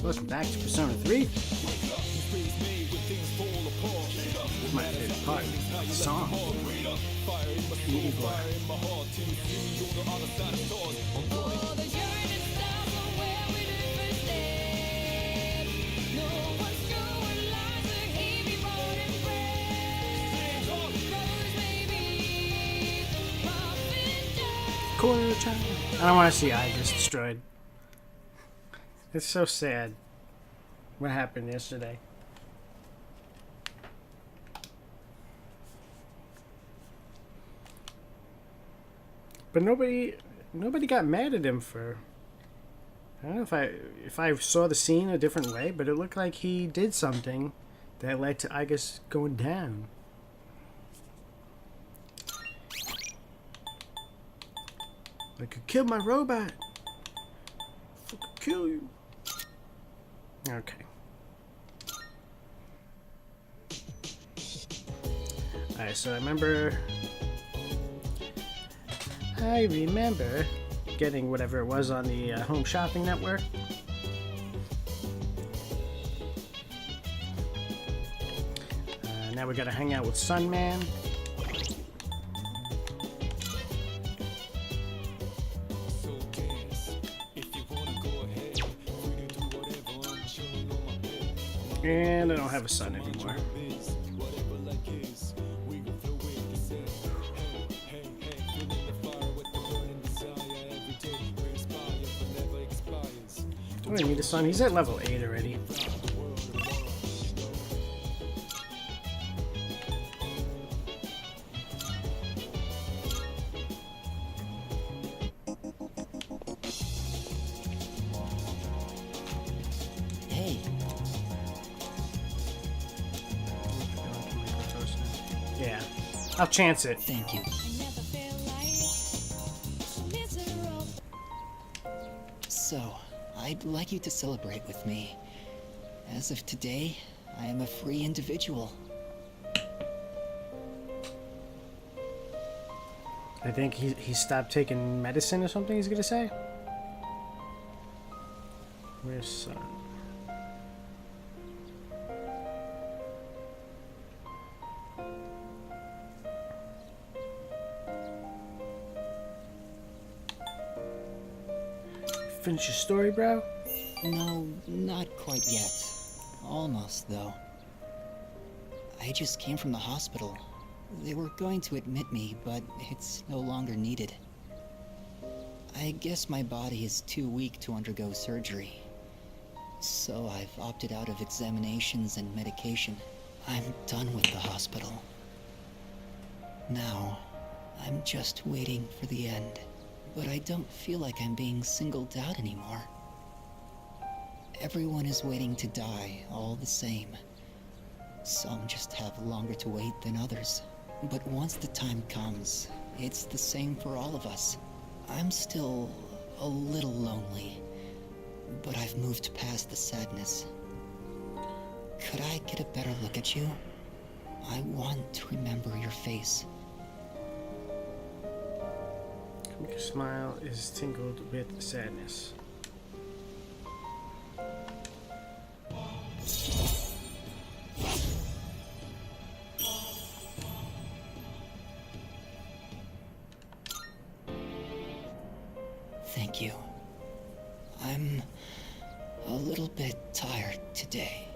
Welcome back to Persona 3. My favorite part, the song. Igor. I don't want to see Igus destroyed. It's so sad what happened yesterday. But nobody got mad at him for... I don't know if I saw the scene a different way, but it looked like he did something that led to Igus going down. I could kill my robot. Fucking kill you. Okay. Alright, so I remember getting whatever it was on the Home Shopping Network. Now we gotta hang out with Sunman. And I don't have a son anymore. Do I need a son? He's at level 8 already. Hey. Yeah, I'll chance it. Thank you. So, I'd like you to celebrate with me. As of today, I am a free individual. I think he stopped taking medicine or something, he's gonna say. Where's son? Finish your story, bro? No, not quite yet. Almost, though. I just came from the hospital. They were going to admit me, but it's no longer needed. I guess my body is too weak to undergo surgery. So I've opted out of examinations and medication. I'm done with the hospital. Now, I'm just waiting for the end. But I don't feel like I'm being singled out anymore. Everyone is waiting to die all the same. Some just have longer to wait than others. But once the time comes, it's the same for all of us. I'm still a little lonely, but I've moved past the sadness. Could I get a better look at you? I want to remember your face. Your smile is tingled with sadness. Thank you. I'm a little bit tired today.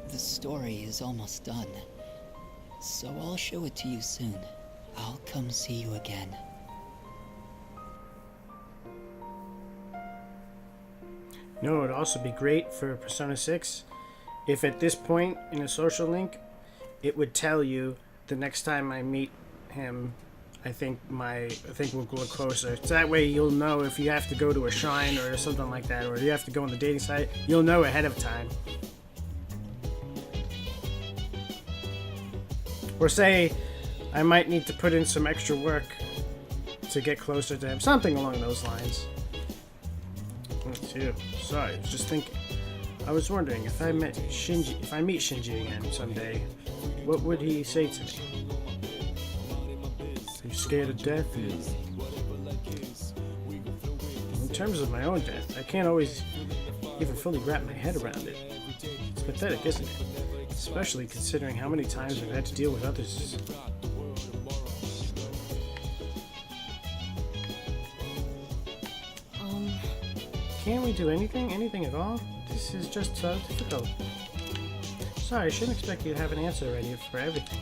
The story is almost done, so I'll show it to you soon. I'll come see you again. You know, it would also be great for Persona 6 if at this point in a social link, it would tell you the next time I meet him, I think we'll go closer. So that way you'll know if you have to go to a shrine or something like that, or you have to go on the dating site, you'll know ahead of time. Or say, I might need to put in some extra work to get closer to him. Something along those lines. Too. Sorry, I was just thinking. I was wondering if I meet Shinji again someday, what would he say to me? Are you scared of death? In terms of my own death, I can't always... even fully wrap my head around it. It's pathetic, isn't it? Especially considering how many times I've had to deal with others. Can't we do anything? Anything at all? This is just so difficult. Sorry, I shouldn't expect you to have an answer ready for everything.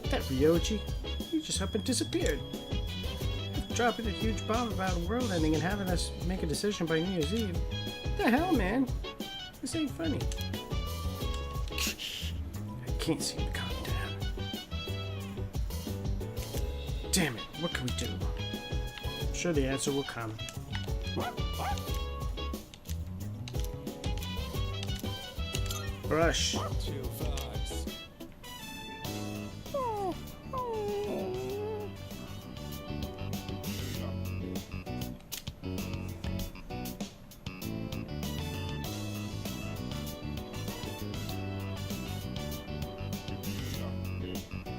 That Ryoji, he just up and disappeared. Dropping a huge bomb about a world ending and having us make a decision by New Year's Eve. What the hell, man? This ain't funny. I can't seem to calm down. Damn it, what can we do? I'm sure the answer will come. Brush.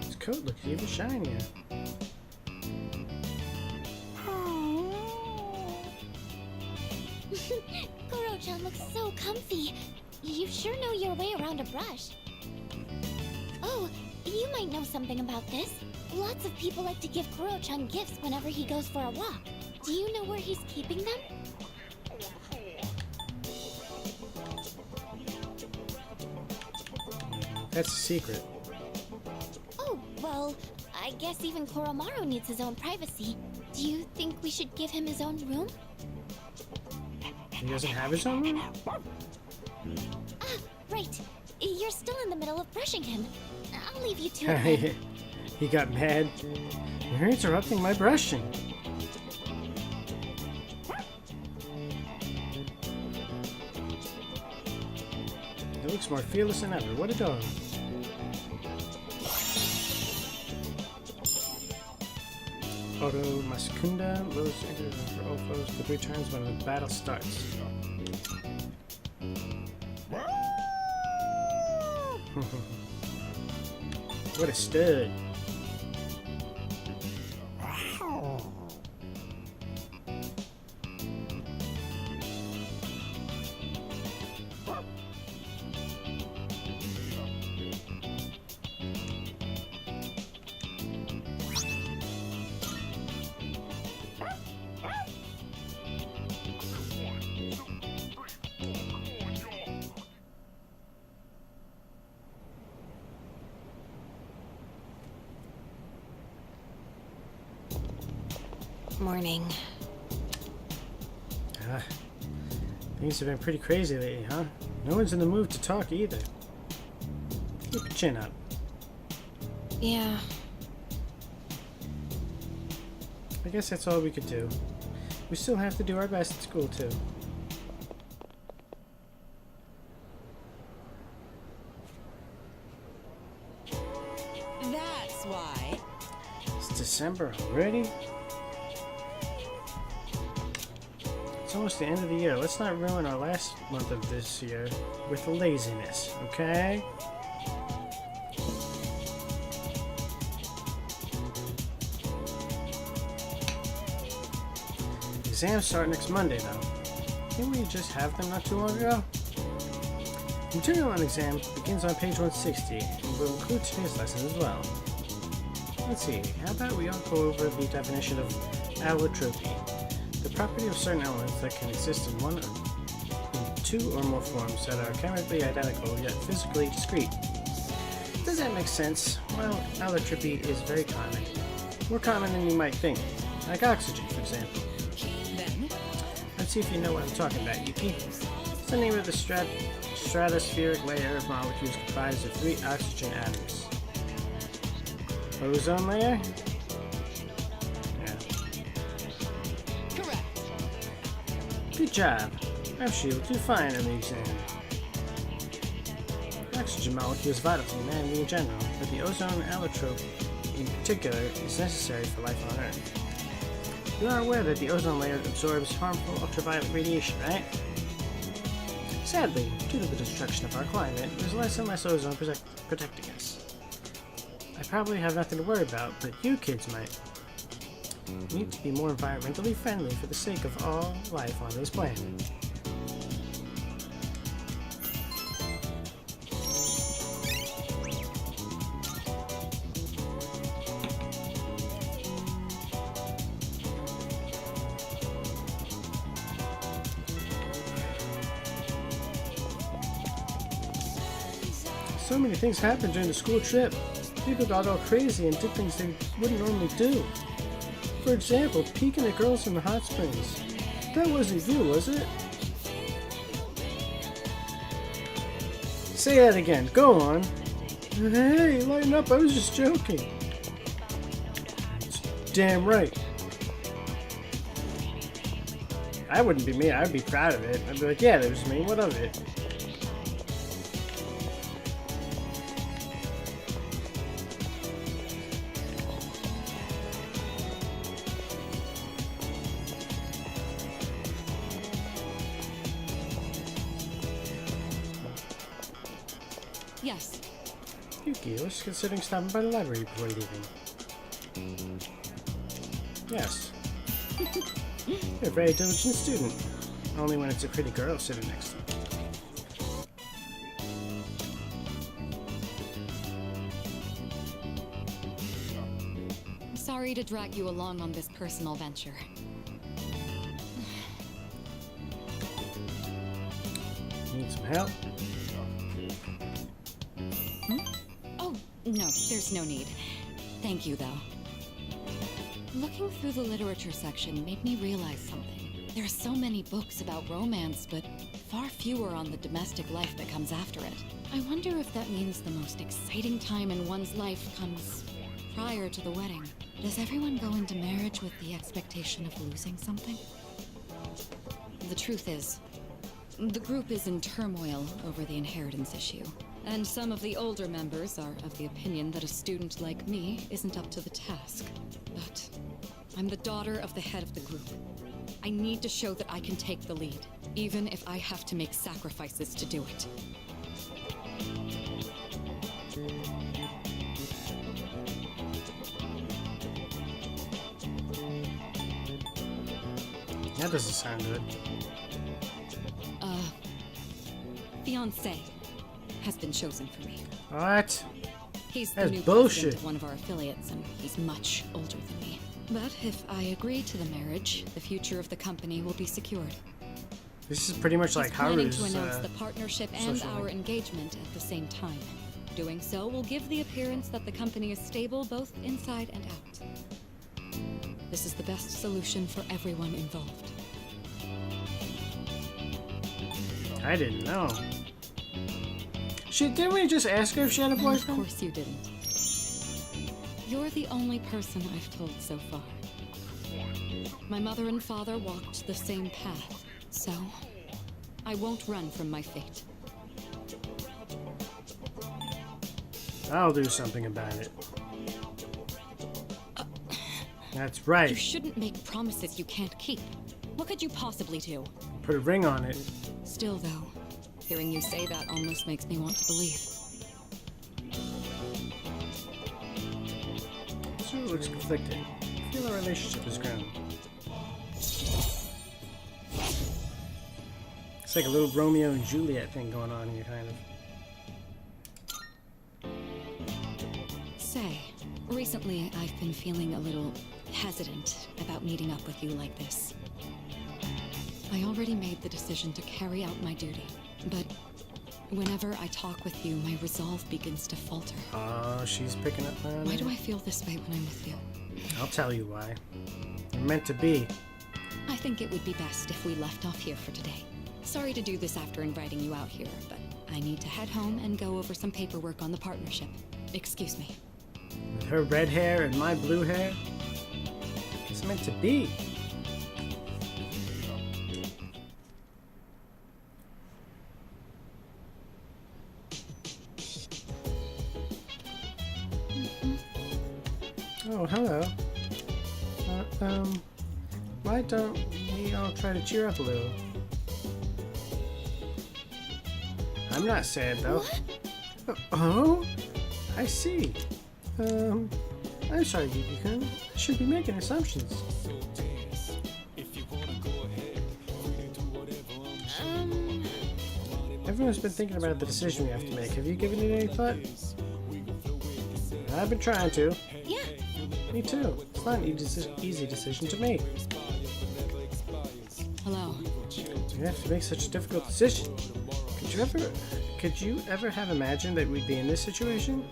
His coat looks even shinier. Kuro-chan looks so comfy. You sure know your way around a brush. Oh, you might know something about this. Lots of people like to give Kuro-chan gifts whenever he goes for a walk. Do you know where he's keeping them? That's a secret. Oh, well, I guess even Koromaru needs his own privacy. Do you think we should give him his own room? He doesn't have his own room? Ah, right. You're still in the middle of brushing him. I'll leave you to it then. He got mad. You're interrupting my brushing. He looks more fearless than ever. What a dog. Auto Masakunda, lowest rank for all foes for 3 turns when the battle starts. What a stud. Morning. Things have been pretty crazy lately, huh? No one's in the mood to talk either. Keep your chin up. Yeah. I guess that's all we could do. We still have to do our best at school, too. That's why. It's December already? It's almost the end of the year. Let's not ruin our last month of this year with laziness, okay? Exams start next Monday, though. Didn't we just have them not too long ago? Material on exam begins on page 160 and will include today's lesson as well. Let's see, how about we all go over the definition of allotropy? The property of certain elements that can exist in 2 or more forms that are chemically identical yet physically discrete. Does that make sense? Well, allotropy is very common. More common than you might think. Like oxygen, for example. Then, Let's see if you know what I'm talking about, Yuki. It's the name of the stratospheric layer of molecules comprised of 3 oxygen atoms. Ozone layer? Yeah. correct. Good job. Actually, you'll do fine on the exam. The oxygen molecule is vital to humanity in general, but the ozone allotrope in particular is necessary for life on Earth. You are aware that the ozone layer absorbs harmful ultraviolet radiation, right? Sadly, due to the destruction of our climate, there's less and less ozone protecting us. I probably have nothing to worry about, but you kids might. We need to be more environmentally friendly for the sake of all life on this planet. So many things happened during the school trip. People got all crazy and did things they wouldn't normally do. For example, peeking at girls in the hot springs. That wasn't you, was it? Say that again. Go on. Hey, lighten up. I was just joking. It's damn right. I wouldn't be me. I'd be proud of it. I'd be like, yeah, that was me. What of it? Yes. Yuki, I was considering stopping by the library before leaving. Yes. You're a very diligent student. Only when it's a pretty girl sitting next to you. Sorry to drag you along on this personal venture. Need some help? Oh, no, there's no need. Thank you, though. Looking through the literature section made me realize something. There are so many books about romance, but far fewer on the domestic life that comes after it. I wonder if that means the most exciting time in one's life comes prior to the wedding. Does everyone go into marriage with the expectation of losing something? The truth is, the group is in turmoil over the inheritance issue. And some of the older members are of the opinion that a student like me isn't up to the task. But I'm the daughter of the head of the group. I need to show that I can take the lead, even if I have to make sacrifices to do it. That doesn't sound good. Fiancé has been chosen for me. What? He's the That's new bullshit. president of one of our affiliates, and he's much older than me. But if I agree to the marriage, the future of the company will be secured. This is pretty much like He's planning Haru's. to announce the partnership and social our link. engagement at the same time. Doing so will give the appearance that the company is stable both inside and out. This is the best solution for everyone involved. I didn't know. Shit, didn't we just ask her if she had a And of boyfriend? course you didn't. You're the only person I've told so far. My mother and father walked the same path, so I won't run from my fate. I'll do something about it. That's You right. shouldn't make promises you can't keep. What could you possibly do? Put a ring on it. Still, though, hearing you say that almost makes me want to believe. Sue looks conflicted. I feel our relationship has grown. It's like a little Romeo and Juliet thing going on here, kind of. Say, recently I've been feeling a little hesitant about meeting up with you like this. I already made the decision to carry out my duty, but whenever I talk with you, my resolve begins to falter. Oh, she's picking up on Why it. do I feel this way when I'm with you? I'll tell you why. You're meant to be. I think it would be best if we left off here for today. Sorry to do this after inviting you out here, but I need to head home and go over some paperwork on the partnership. Excuse me. With her red hair and my blue hair, it's meant to be. Oh, hello. Why don't we all try to cheer up a little? I'm not sad, though. Oh? I see. I'm sorry, Yuki-kun. I should be making assumptions. Everyone's been thinking about the decision we have to make. Have you given it any thought? I've been trying to. Yeah. Me too. It's not an easy decision to make. Hello. You have to make such a difficult decision. Could you ever have imagined that we'd be in this situation?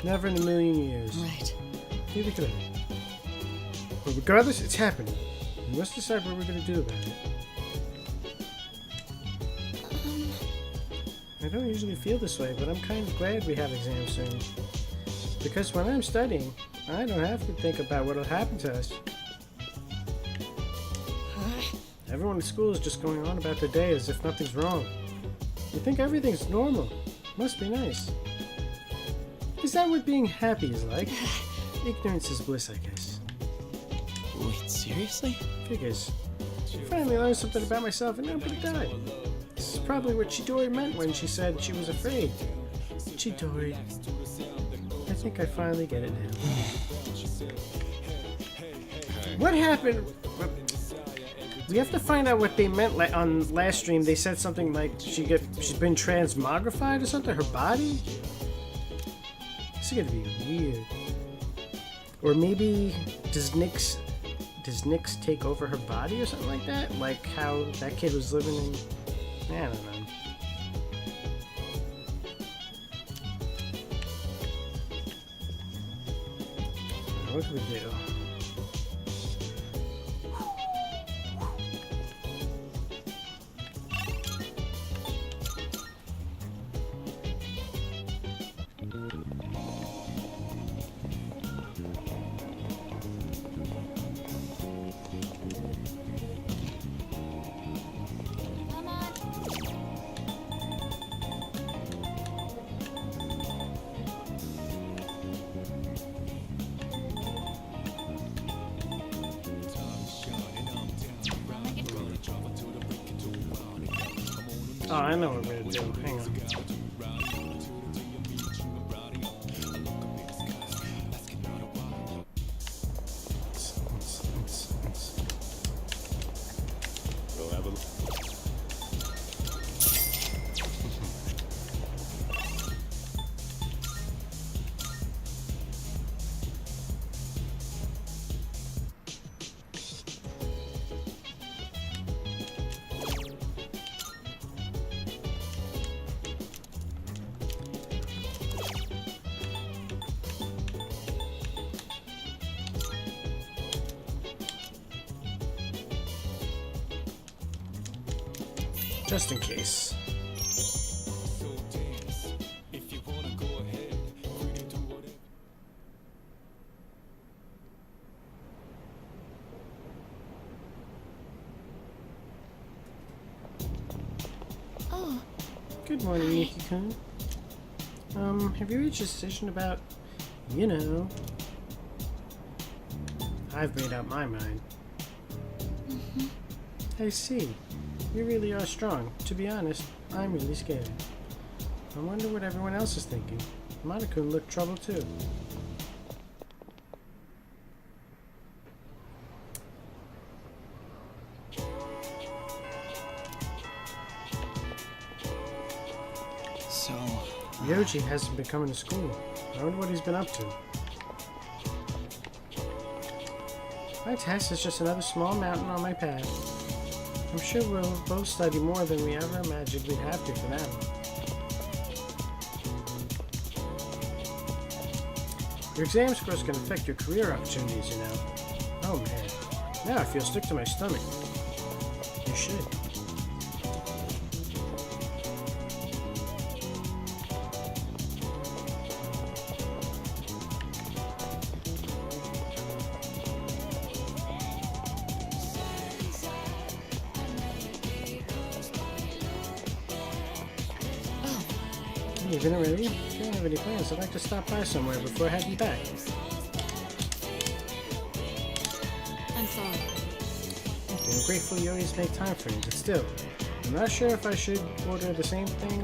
Never in a million years. Right. Neither could I. But regardless, it's happening. We must decide what we're going to do about it. I don't usually feel this way, but I'm kind of glad we have exams soon. Because when I'm studying, I don't have to think about what'll happen to us. Everyone at school is just going on about their day as if nothing's wrong. You think everything's normal. Must be nice. Is that what being happy is like? Ignorance is bliss, I guess. Wait, seriously? Figures. Finally learned something about myself and nobody died. This is probably what Chidori meant when she said she was afraid. Chidori. I think I finally get it now. What happened? We have to find out what they meant. Like on last stream, they said something like she's been transmogrified or something. Her body. This is gonna be weird. Or maybe does Nyx take over her body or something like that? Like how that kid was living in. I don't know. What can we do? Come on. Oh, I know what we're gonna do. Hang on. Just in case. Oh, Good morning, Nikki-kun. Have you reached a decision about, you know? I've made up my mind. I see. You really are strong. To be honest, I'm really scared. I wonder what everyone else is thinking. Monokun looked troubled too. So, Ryoji hasn't been coming to school. I wonder what he's been up to. My test is just another small mountain on my path. I'm sure we'll both study more than we ever imagined we'd have to for now. Your exam scores can affect your career opportunities, you know. Oh man, now I feel sick to my stomach. You should. Hey, dinner ready? If you don't have any plans, I'd like to stop by somewhere before heading back. I'm sorry. Okay, I'm grateful you always make time for me, but still, I'm not sure if I should order the same thing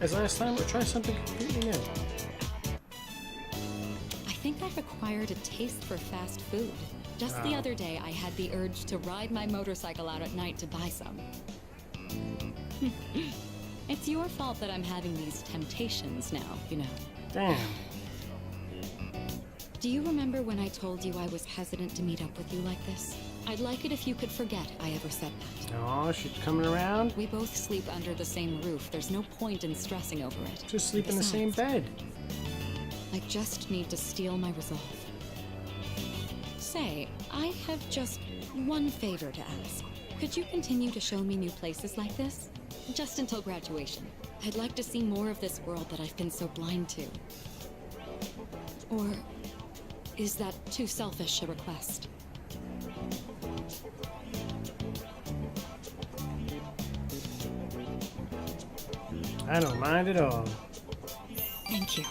as last time or try something completely new. I think I've acquired a taste for fast food. Just the other day, I had the urge to ride my motorcycle out at night to buy some. It's your fault that I'm having these temptations now, you know. Damn. Do you remember when I told you I was hesitant to meet up with you like this? I'd like it if you could forget I ever said that. Oh, she's coming around. We both sleep under the same roof. There's no point in stressing over it. Just sleep in the same Besides, bed. I just need to steel my resolve. Say, I have just one favor to ask. Could you continue to show me new places like this? Just until graduation. I'd like to see more of this world that I've been so blind to. Or is that too selfish a request? I don't mind at all. Thank you.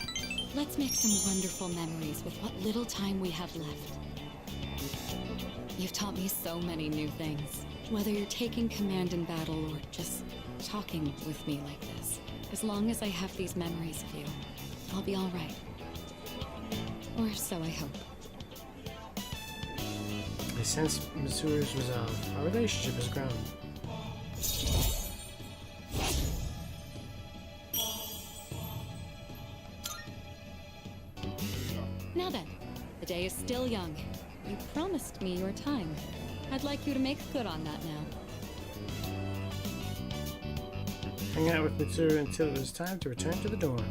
Let's make some wonderful memories with what little time we have left. You've taught me so many new things. Whether you're taking command in battle or just talking with me like this. As long as I have these memories of you, I'll be all right. Or so I hope. I sense Mitsuru's resolve. Our relationship has grown. Now then, the day is still young. You promised me your time. I'd like you to make good on that now. Hang out with Mitsuru until it was time to return to the dorm.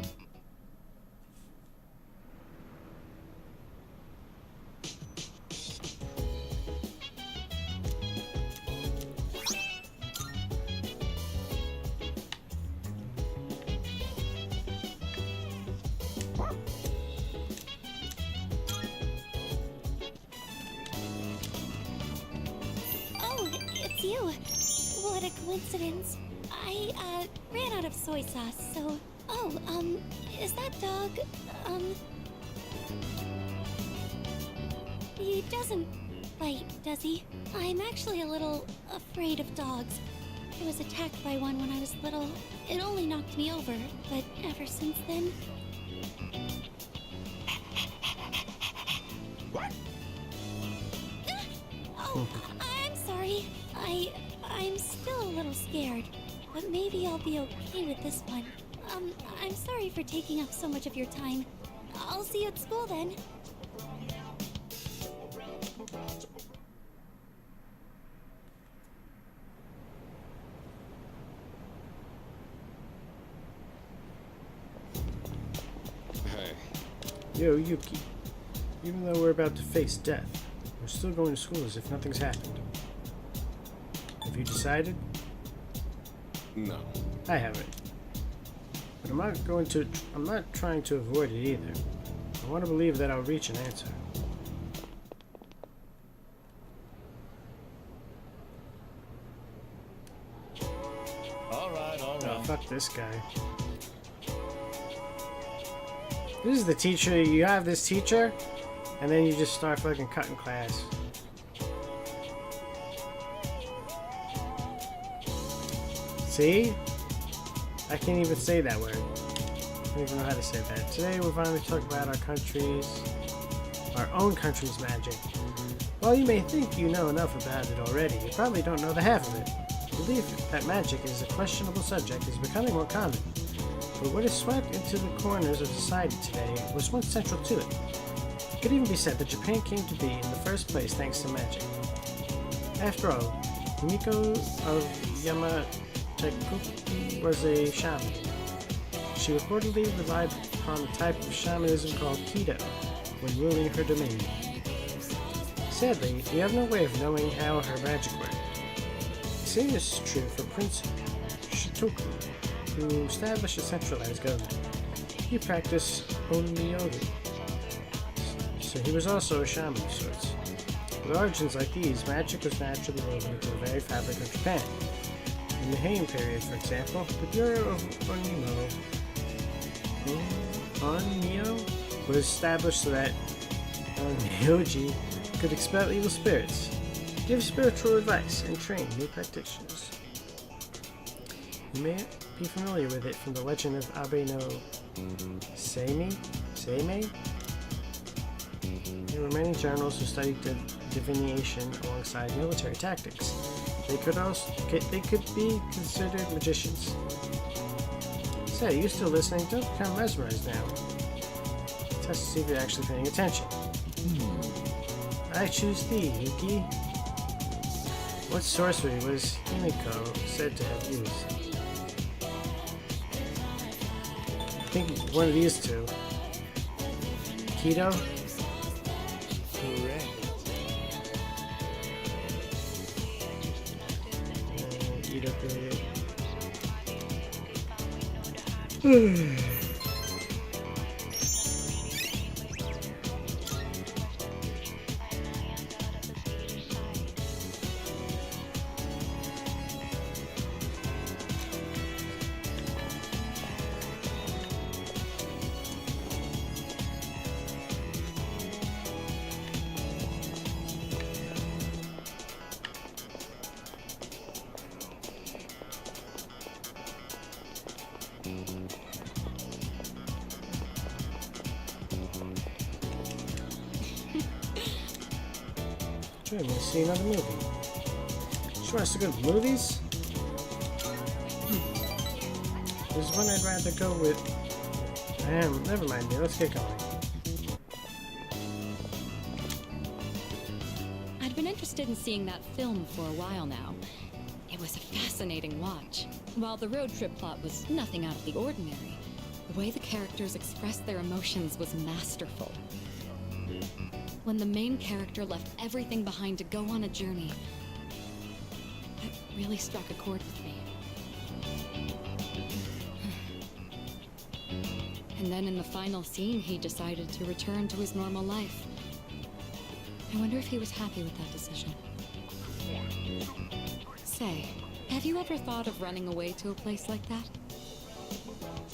Oh, it's you. What a coincidence. I ran out of soy sauce, so... Oh, is that dog, He doesn't bite, does he? I'm actually a little afraid of dogs. I was attacked by one when I was little. It only knocked me over, but ever since then... Oh, I'm sorry. I'm still a little scared, but maybe I'll be okay with this one. I'm sorry for taking up so much of your time. I'll see you at school then. Hey, Yo, Yuki. Even though we're about to face death, we're still going to school as if nothing's happened. Have you decided? no. I haven't. But I'm not trying to avoid it either. I want to believe that I'll reach an answer. All right. Oh, fuck this guy. This is the teacher. You have this teacher, and then you just start fucking cutting class. See? I can't even say that word. I don't even know how to say that. Today we're finally talking about our own country's magic. While you may think you know enough about it already, you probably don't know the half of it. The belief that magic is a questionable subject is becoming more common. But what is swept into the corners of society today was once central to it. It could even be said that Japan came to be in the first place thanks to magic. After all, Himiko of Yamateku was a shaman. She reportedly relied upon a type of shamanism called Kido when ruling her domain. Sadly, we have no way of knowing how her magic worked. The same is true for Prince Shitoku, who established a centralized government. He practiced onmyogi, so he was also a shaman of sorts. With origins like these, magic was naturally woven into the very fabric of Japan. In the Heian period, for example, the Bureau of Onmyo was established so that onmyoji could expel evil spirits, give spiritual advice, and train new practitioners. You may be familiar with it from the legend of Abe no Seimei, There were many generals who studied divination alongside military tactics. They could be considered magicians. Say, you still listening? Don't become mesmerized now. Test to see if you're actually paying attention. I choose thee, Yuki. What sorcery was Himiko said to have used? I think one of these two. Keto? Correct. Eat up it. Sure, I'm gonna see another movie. Sure, it's to go to the movies? There's one I'd rather go with. Never mind, dude. Let's get going. I'd been interested in seeing that film for a while now. It was a fascinating watch. While the road trip plot was nothing out of the ordinary, the way the characters expressed their emotions was masterful. When the main character left everything behind to go on a journey, that really struck a chord with me. And then in the final scene, he decided to return to his normal life. I wonder if he was happy with that decision. Say, have you ever thought of running away to a place like that?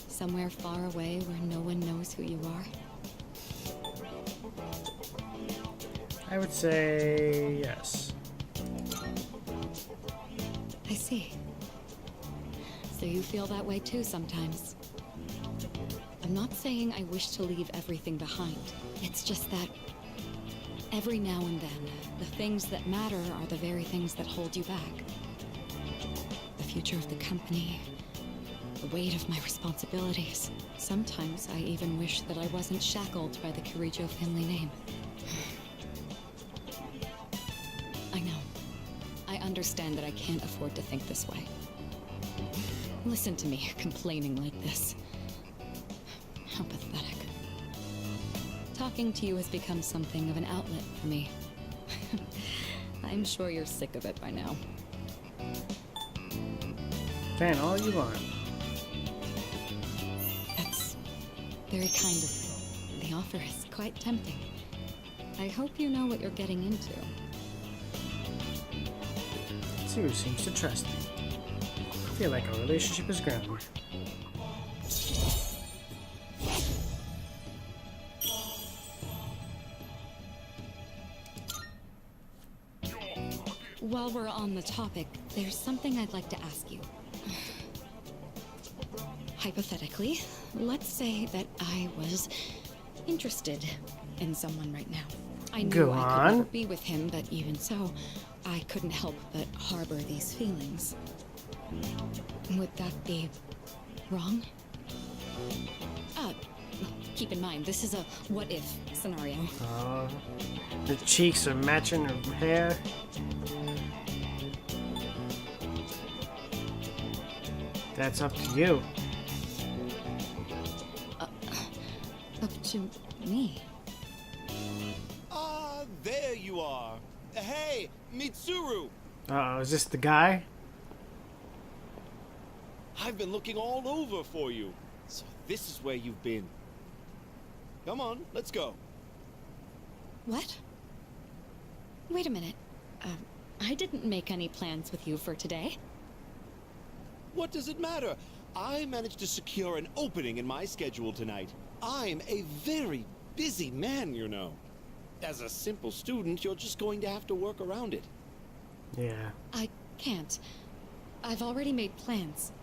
Somewhere far away where no one knows who you are? I would say yes. I see. So you feel that way too sometimes. I'm not saying I wish to leave everything behind. It's just that every now and then, the things that matter are the very things that hold you back. The future of the company, the weight of my responsibilities. Sometimes I even wish that I wasn't shackled by the Kirijo family name. I know. I understand that I can't afford to think this way. Listen to me complaining like this. How pathetic. Talking to you has become something of an outlet for me. I'm sure you're sick of it by now. Fan all you want. That's very kind of you. The offer is quite tempting. I hope you know what you're getting into. Sue seems to trust me. I feel like our relationship is grounded. While we're on the topic, there's something I'd like to ask you. Hypothetically, let's say that I was interested in someone right now. I knew Go I could on. never be with him, but even so, I couldn't help but harbor these feelings. Would that be wrong? Keep in mind, this is a what-if scenario. The cheeks are matching her hair. That's up to you. Up to me. Ah, there you are. Hey, Mitsuru! Uh-oh, is this the guy? I've been looking all over for you. So this is where you've been. Come on, let's go. What? Wait a minute. I didn't make any plans with you for today. What does it matter? I managed to secure an opening in my schedule tonight. I'm a very busy man, you know. As a simple student, you're just going to have to work around it. Yeah. I can't. I've already made plans.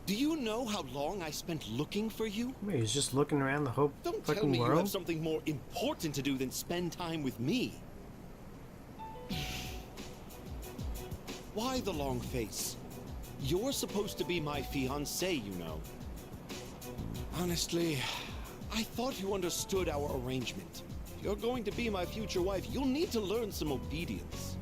Do you know how long I spent looking for you? Wait, he's just looking around the whole Don't tell fucking me you have world? something more important to do than spend time with me. Why the long face? You're supposed to be my fiancé, you know. Honestly, I thought you understood our arrangement. If you're going to be my future wife, you'll need to learn some obedience.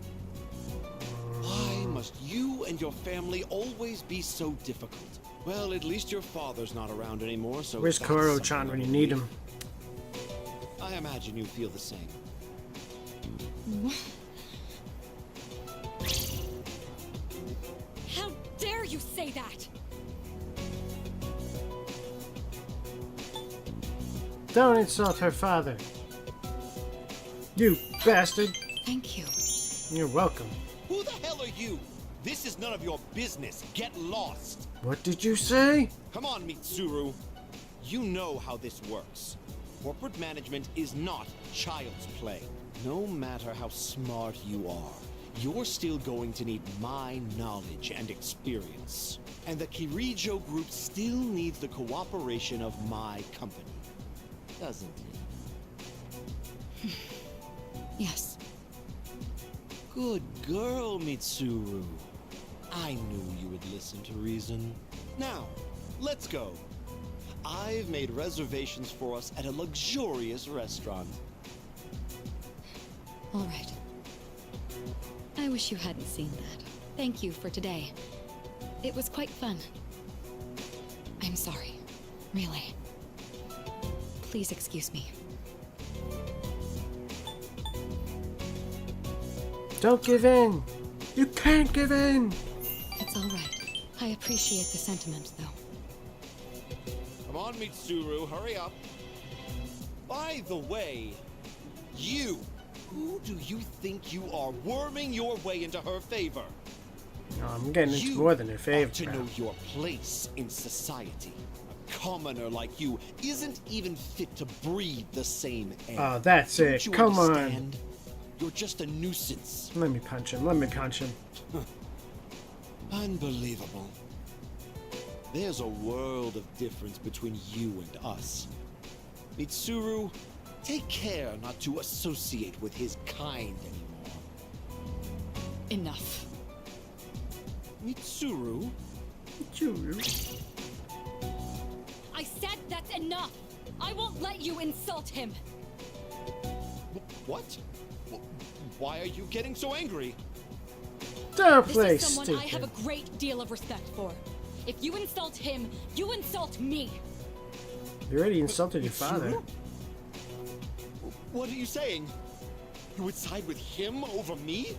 Why must you and your family always be so difficult? Well, at least your father's not around anymore, so Where's that's Koro-chan something when you of a need relief. him? I imagine you feel the same. How dare you say that? Don't insult her father. You bastard. Thank you. You're welcome. Who the hell are you? This is none of your business. Get lost. What did you say? Come on, Mitsuru. You know how this works. Corporate management is not child's play. No matter how smart you are, you're still going to need my knowledge and experience. And the Kirijo group still needs the cooperation of my company. Doesn't it? Yes. Good girl, Mitsuru. I knew you would listen to reason. Now, let's go. I've made reservations for us at a luxurious restaurant. All right. I wish you hadn't seen that. Thank you for today. It was quite fun. I'm sorry. Really. Please excuse me. Don't give in. You can't give in. It's all right. I appreciate the sentiment, though. Come on, Mitsuru, hurry up. By the way, you, who do you think you are, worming your way into her favor? No, I'm getting into You more than a favor. ought to know your place in society. A commoner like you isn't even fit to breathe the same air. Oh, that's Don't it. you Come on. understand? You're just a nuisance. Let me punch him. Let me punch him. Unbelievable. There's a world of difference between you and us. Mitsuru, take care not to associate with his kind anymore. Enough. Mitsuru? I said that's enough! I won't let you insult him! What? Why are you getting so angry? Don't This play is someone I have stupid. a great deal of respect for. If you insult him, you insult me! You already insulted your Mitsuru? father. What are you saying? You would side with him over me?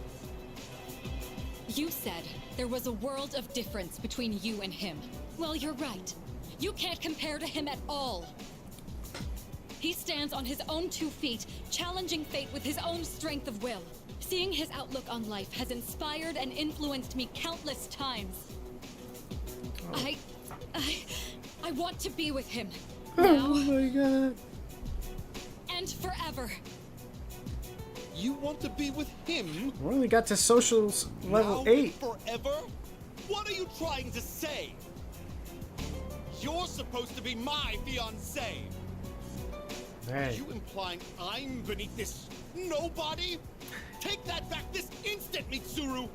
You said there was a world of difference between you and him. Well, you're right. You can't compare to him at all. He stands on his own 2 feet, challenging fate with his own strength of will. Seeing his outlook on life has inspired and influenced me countless times. I want to be with him. Oh Now my god. and forever. You want to be with him? We only got to socials level now 8. and forever? What are you trying to say? You're supposed to be my fiancé. Are Hey. you implying I'm beneath this nobody? Take that back this instant, Mitsuru!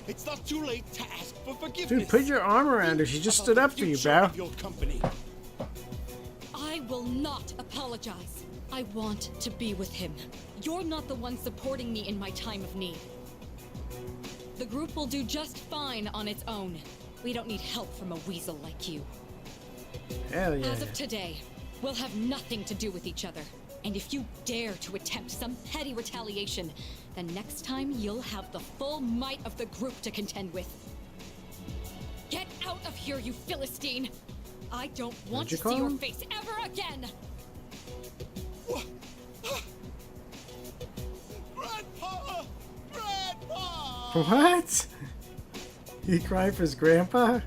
It's not too late to ask for forgiveness. Dude, put your arm around her. She just About stood the up for you, future bro. of your company. I will not apologize. I want to be with him. You're not the one supporting me in my time of need. The group will do just fine on its own. We don't need help from a weasel like you. Hell yeah. As of today, we'll have nothing to do with each other. And if you dare to attempt some petty retaliation, then next time you'll have the full might of the group to contend with. Get out of here, you Philistine! I don't want you to call see your him? face ever again! Grandpa! Grandpa! What? He cried for his grandpa?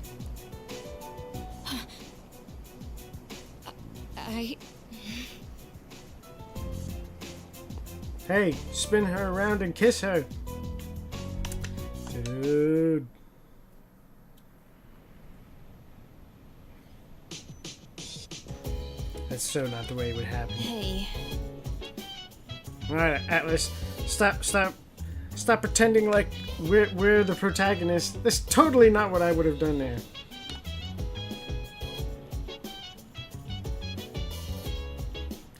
Hey, spin her around and kiss her. Dude. That's so not the way it would happen. Hey, Alright, Atlas, stop pretending like we're the protagonist. That's totally not what I would have done there.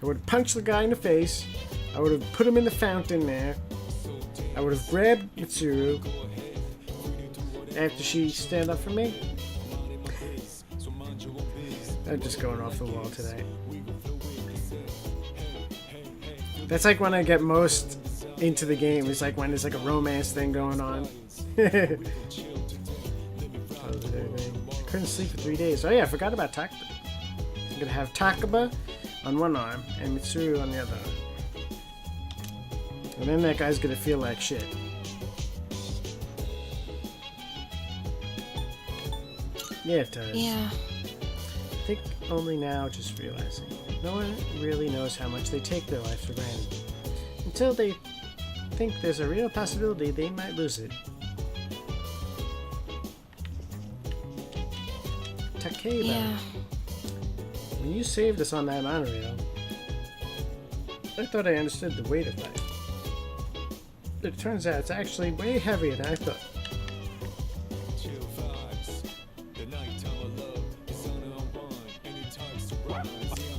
I would have punched the guy in the face. I would have put him in the fountain there. I would have grabbed Mitsuru after she stand up for me. I'm just going off the wall today. That's like when I get most into the game. It's like when there's like a romance thing going on. I couldn't sleep for 3 days. Oh yeah, I forgot about Takaba. I'm gonna have Takaba on one arm and Mitsuru on the other arm. And then that guy's gonna feel like shit. Yeah, it does. yeah. I think only now just realizing. No one really knows how much they take their life for granted. Until they think there's a real possibility they might lose it. Takeba, Yeah. when you saved us on that monorail, I thought I understood the weight of life. It turns out it's actually way heavier than I thought.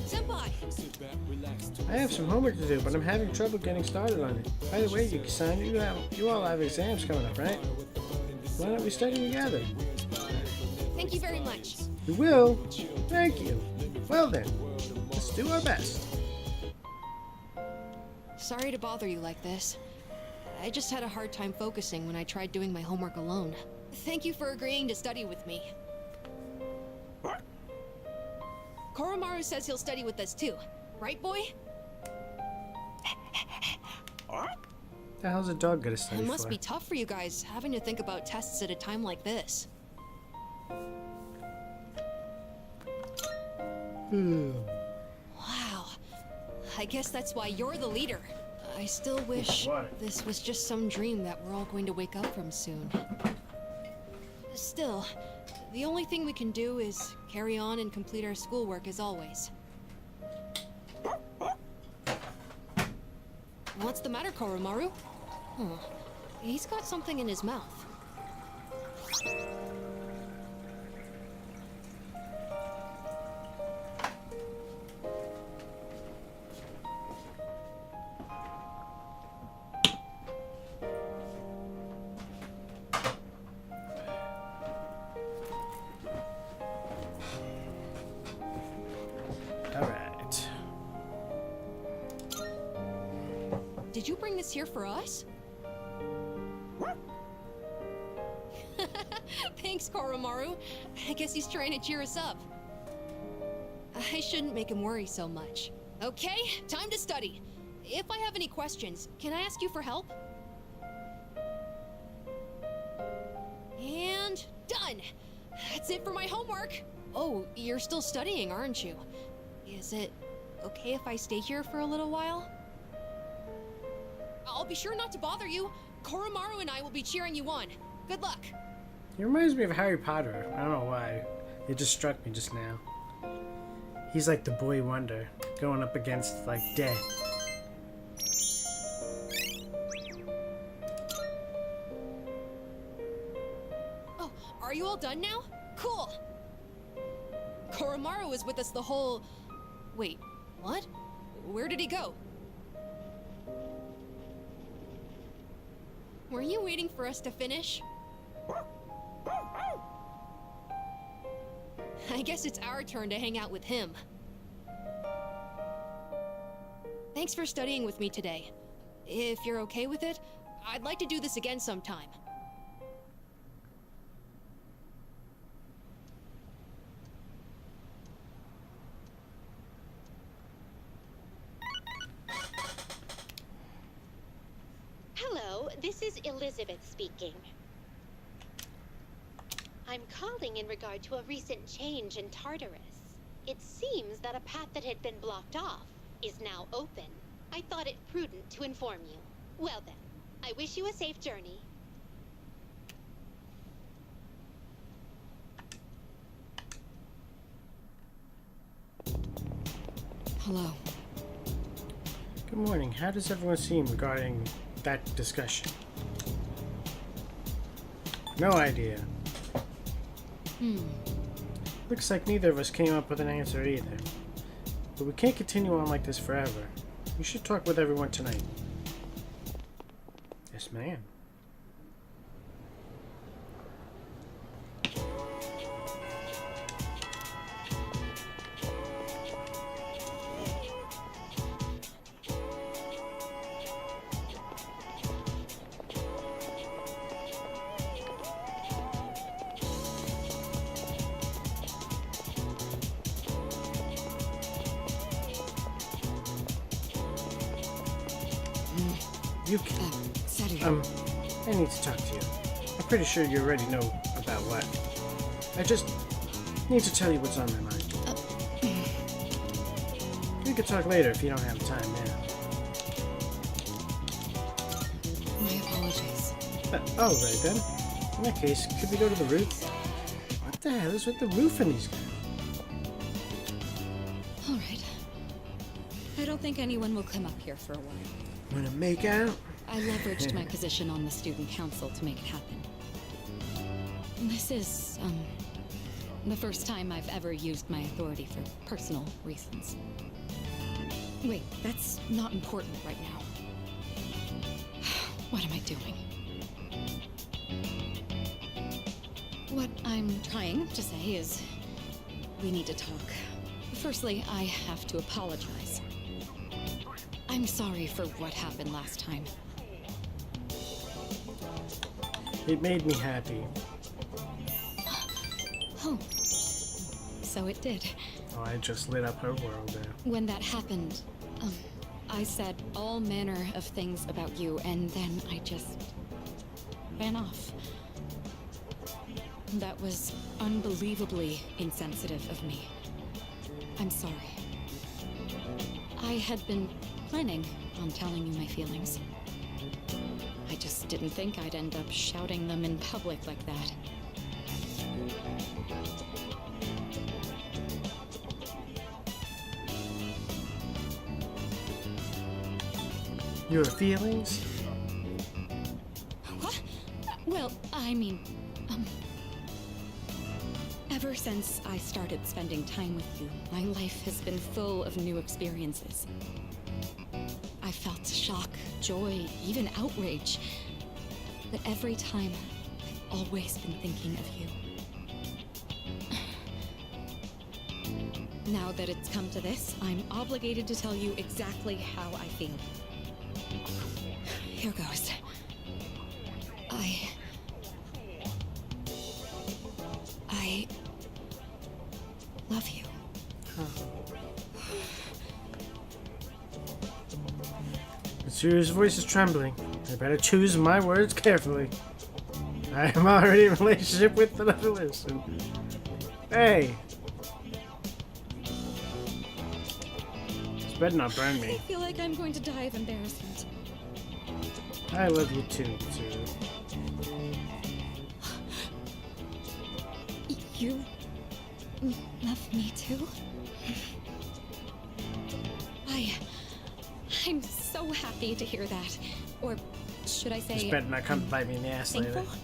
Senpai! I have some homework to do, but I'm having trouble getting started on it. By the way, Yuki-san, you all have exams coming up, right? Why don't we study together? Thank you very much. We will. Thank you. Well then, let's do our best. Sorry to bother you like this. I just had a hard time focusing when I tried doing my homework alone. Thank you for agreeing to study with me. Koromaru says he'll study with us too. Right, boy? The hell's a dog gonna study It must for? be tough for you guys, having to think about tests at a time like this. Wow. I guess that's why you're the leader. I still wish What? this was just some dream that we're all going to wake up from soon. Still, the only thing we can do is carry on and complete our schoolwork as always. What's the matter, Koromaru? Huh. He's got something in his mouth. Alright. Did you bring this here for us? Thanks, Koromaru. I guess he's trying to cheer us up. I shouldn't make him worry so much. Okay, time to study. If I have any questions, can I ask you for help? And done! That's it for my homework! Oh, you're still studying, aren't you? Is it okay if I stay here for a little while? I'll be sure not to bother you. Koromaru and I will be cheering you on. Good luck. He reminds me of Harry Potter. I don't know why. It just struck me just now. He's like the boy wonder, going up against, like, death. Oh, are you all done now? Cool. Koromaru was with us the whole... Wait, what? Where did he go? Were you waiting for us to finish? I guess it's our turn to hang out with him. Thanks for studying with me today. If you're okay with it, I'd like to do this again sometime. Hello, this is Elizabeth speaking. I'm calling in regard to a recent change in Tartarus. It seems that a path that had been blocked off is now open. I thought it prudent to inform you. Well then, I wish you a safe journey. Hello. Good morning. How does everyone seem regarding that discussion? No idea. Looks like neither of us came up with an answer either. But we can't continue on like this forever. We should talk with everyone tonight. Yes, ma'am. You can. Seru. I need to talk to you. I'm pretty sure you already know about what. I just need to tell you what's on my mind. We could talk later if you don't have time now. My apologies. Oh, right then. In that case, could we go to the roof? What the hell is with the roof in these guys? Alright. I don't think anyone will come up here for a while. Wanna make out? I leveraged my position on the student council to make it happen. This is, the first time I've ever used my authority for personal reasons. Wait, that's not important right now. What am I doing? What I'm trying to say is, we need to talk. Firstly, I have to apologize. I'm sorry for what happened last time. It made me happy. Oh, so it did. Oh, I just lit up her world there. When that happened, I said all manner of things about you, and then I just ran off. That was unbelievably insensitive of me. I'm sorry. I had been planning on telling you my feelings. I just didn't think I'd end up shouting them in public like that. Your feelings? What? Well, I mean, ever since I started spending time with you, my life has been full of new experiences. I felt shock, joy, even outrage. But every time, I've always been thinking of you. Now that it's come to this, I'm obligated to tell you exactly how I feel. Here goes. I love you. Mitsuru's voice is trembling. I better choose my words carefully. I am already in a relationship with another person. Hey! This better not burn I me. feel like I'm going to die of embarrassment. I love you too, Mitsuru. You love me too? I'm so happy to hear that. Or should I This say, better not come bite me in the ass later. thankful?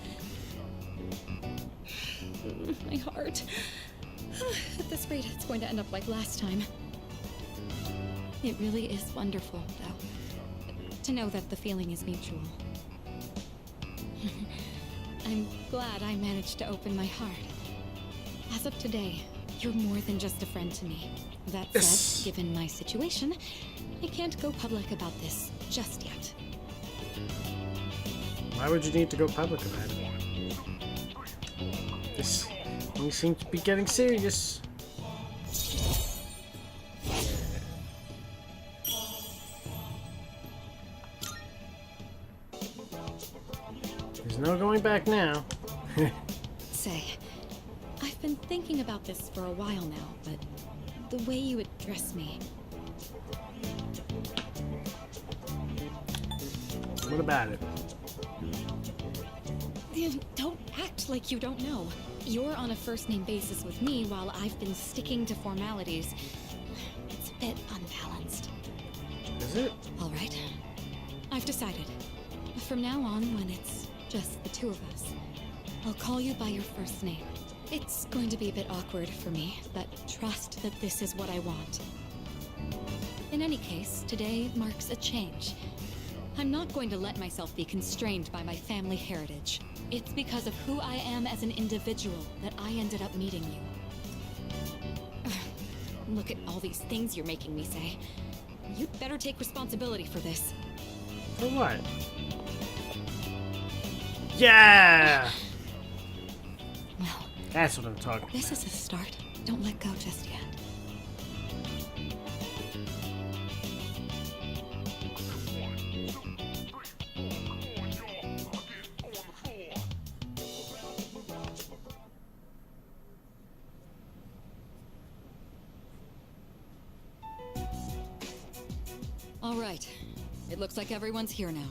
My heart. At this rate, it's going to end up like last time. It really is wonderful, though, to know that the feeling is mutual. I'm glad I managed to open my heart. As of today, you're more than just a friend to me. That said, Yes. given my situation, I can't go public about this just yet. Why would you need to go public about it? This we seem to be getting serious. There's no going back now. Say, I've been thinking about this for a while now, but the way you address me, What about it? don't act like you don't know. You're on a first-name basis with me while I've been sticking to formalities. It's a bit unbalanced. Is it? All right. I've decided. From now on, when it's just the two of us, I'll call you by your first name. It's going to be a bit awkward for me, but trust that this is what I want. In any case, today marks a change. I'm not going to let myself be constrained by my family heritage. It's because of who I am as an individual that I ended up meeting you. Look at all these things you're making me say. You'd better take responsibility for this. For what? Yeah! Well, That's what I'm talking this is a start. Don't let go just yet. All right. It looks like everyone's here now.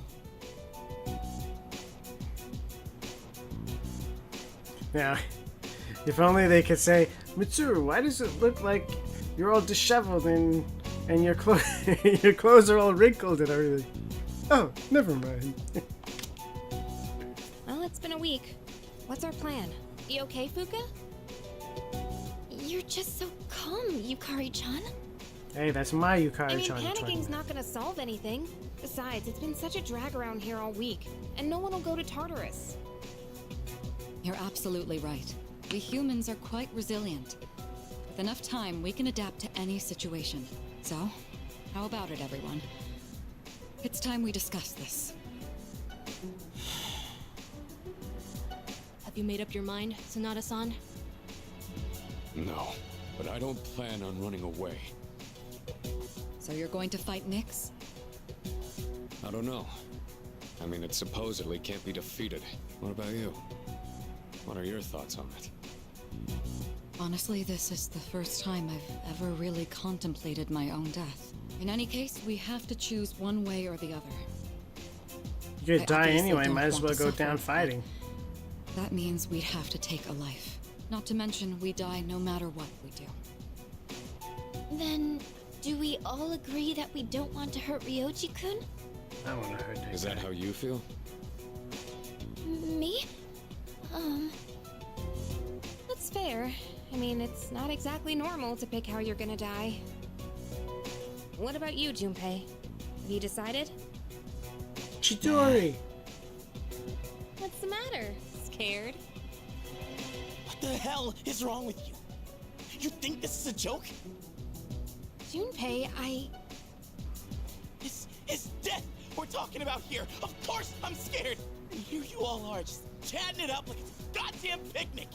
Now, if only they could say, Mitsuru, why does it look like you're all disheveled and your clothes your clothes are all wrinkled and everything? Oh, never mind. Well, it's been a week. What's our plan? You okay, Fuka? You're just so calm, Yukari-chan. Hey, that's my I mean, Yukari-chan. panicking's not gonna solve anything. Besides, it's been such a drag around here all week, and no one will go to Tartarus. You're absolutely right. We humans are quite resilient. With enough time, we can adapt to any situation. So, how about it, everyone? It's time we discuss this. Have you made up your mind, Sonata-san? No, but I don't plan on running away. So you're going to fight Nyx? I don't know. I mean, it supposedly can't be defeated. What about you? What are your thoughts on it? Honestly, this is the first time I've ever really contemplated my own death. In any case, we have to choose one way or the other. You could I die obviously anyway, don't might as want well to go suffer, down but fighting. That means we'd have to take a life. Not to mention, we die no matter what we do. Then, do we all agree that we don't want to hurt Ryoji-kun? I want to hurt that Is that guy. how you feel? Me? That's fair. I mean, it's not exactly normal to pick how you're gonna die. What about you, Junpei? Have you decided? Chidori! What's the matter? Scared? What the hell is wrong with you? You think this is a joke? Junpei, This is death we're talking about here. Of course I'm scared. And here you all are, just chatting it up like it's a goddamn picnic.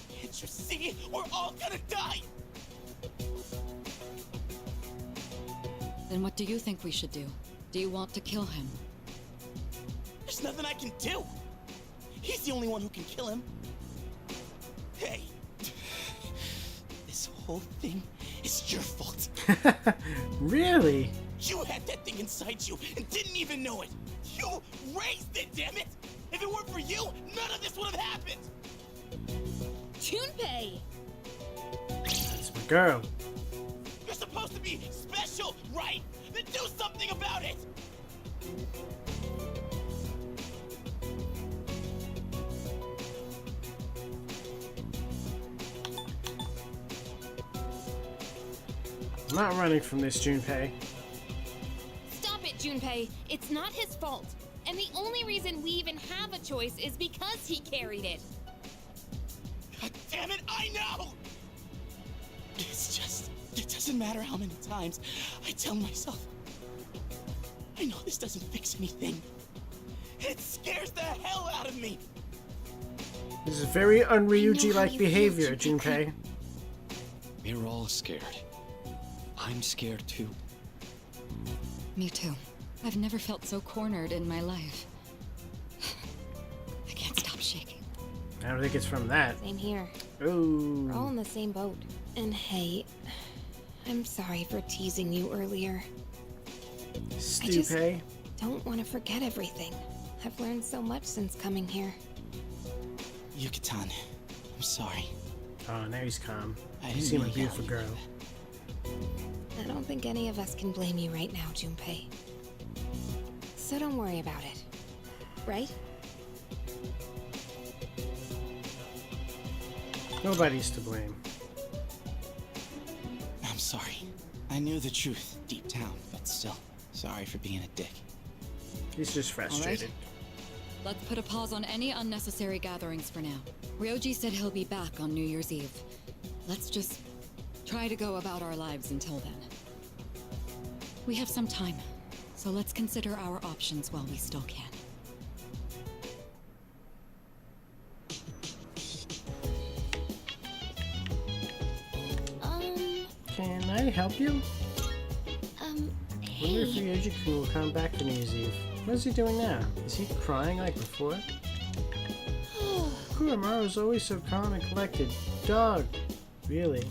Can't you see? We're all gonna die. Then what do you think we should do? Do you want to kill him? There's nothing I can do. He's the only one who can kill him. Hey. This whole thing is your fault. Really? You had that thing inside you and didn't even know it. You raised it, damn it! If it weren't for you, none of this would have happened. Junpei! That's my girl. You're supposed to be special, right? Then do something about it. I'm not running from this, Junpei. Stop it, Junpei. It's not his fault. And the only reason we even have a choice is because he carried it. God damn it, I know! It's just, it doesn't matter how many times I tell myself. I know this doesn't fix anything. It scares the hell out of me. This is very I know how un-Ryuji-like you behavior, feel, Junpei. We're all scared. I'm scared too. Me too. I've never felt so cornered in my life. I can't stop shaking. I don't think it's from that. Same here. We're all Ooh. in the same boat. And hey, I'm sorry for teasing you earlier. Stupid. Don't want to forget everything. I've learned so much since coming here. Yucatan, I'm sorry. Oh, now he's calm. I You didn't seem a mean to beautiful yell girl. you I don't think any of us can blame you right now, Junpei. So don't worry about it. Right? Nobody's to blame. I'm sorry. I knew the truth deep down, but still, sorry for being a dick. He's just frustrated. Let's put a pause on any unnecessary gatherings for now. Ryoji said he'll be back on New Year's Eve. Let's just try to go about our lives until then. We have some time, so let's consider our options while we still can. Can I help you? Wonder if Hey. Ryoji-kun will come back to New Year's Eve. What is he doing now? Is he crying like before? Kuramaru's always so calm and collected. Dog. Really?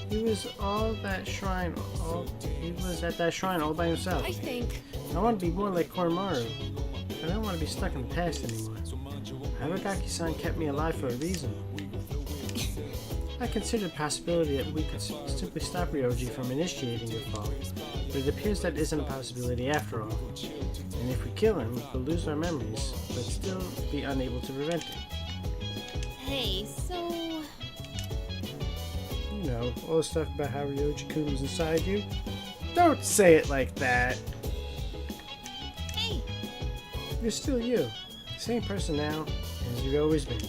He was at that shrine all by himself. I think. I want to be more like Koromaru. I don't want to be stuck in the past anymore. Aragaki-san kept me alive for a reason. I considered the possibility that we could simply stop Ryoji from initiating the fall, but it appears that isn't a possibility after all. And if we kill him, we'll lose our memories, but still be unable to prevent it. Hey, so... You know, all the stuff about how Ryoji-kun was inside you. Don't say it like that! Hey! You're still you. Same person now as you've always been.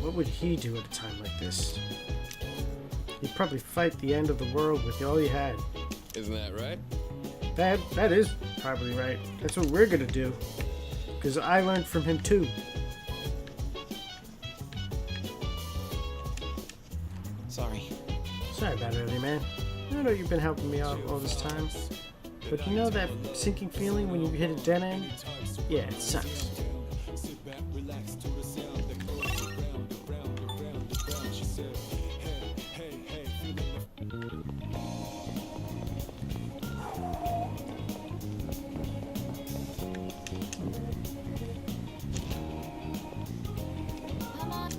What would he do at a time like this? He'd probably fight the end of the world with all he had. Isn't that right? That is probably right. That's what we're gonna do. Because I learned from him too. Sorry. Sorry about it, early man. I know you've been helping me out all this time. But you know that sinking feeling when you hit a dead end? Yeah, it sucks. Come on.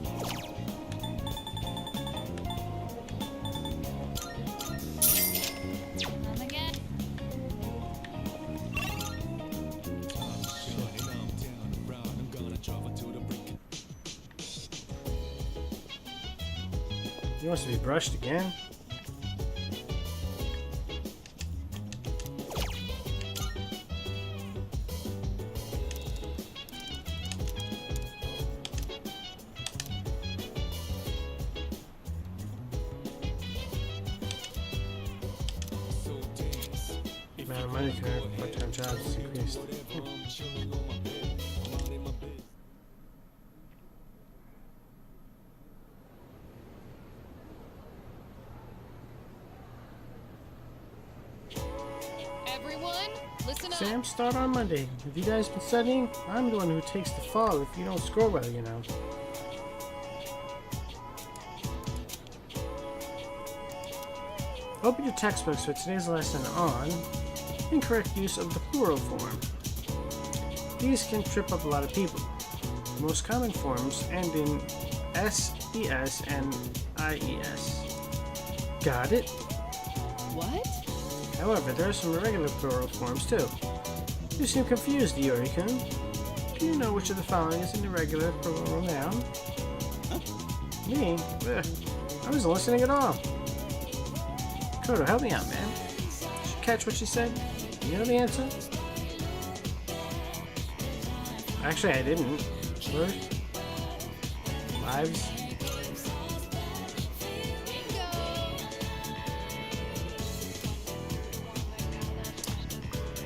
Come again. He wants to be brushed again? The amount of money can earn for part-time jobs has increased. Everyone, listen up. Exams start on Monday. Have you guys been studying? I'm the one who takes the fall if you don't score well, you know. Open your textbooks for today's lesson on incorrect use of the plural form. These can trip up a lot of people. The most common forms end in S, ES, and IES. Got it? What? However, there are some irregular plural forms too. You seem confused, Yuri-kun. Do you know which of the following is an irregular plural noun? Me? Ugh. I wasn't listening at all. Kodo, help me out, man. Did you catch what she said? You know the answer? Actually, I didn't. What? Lives?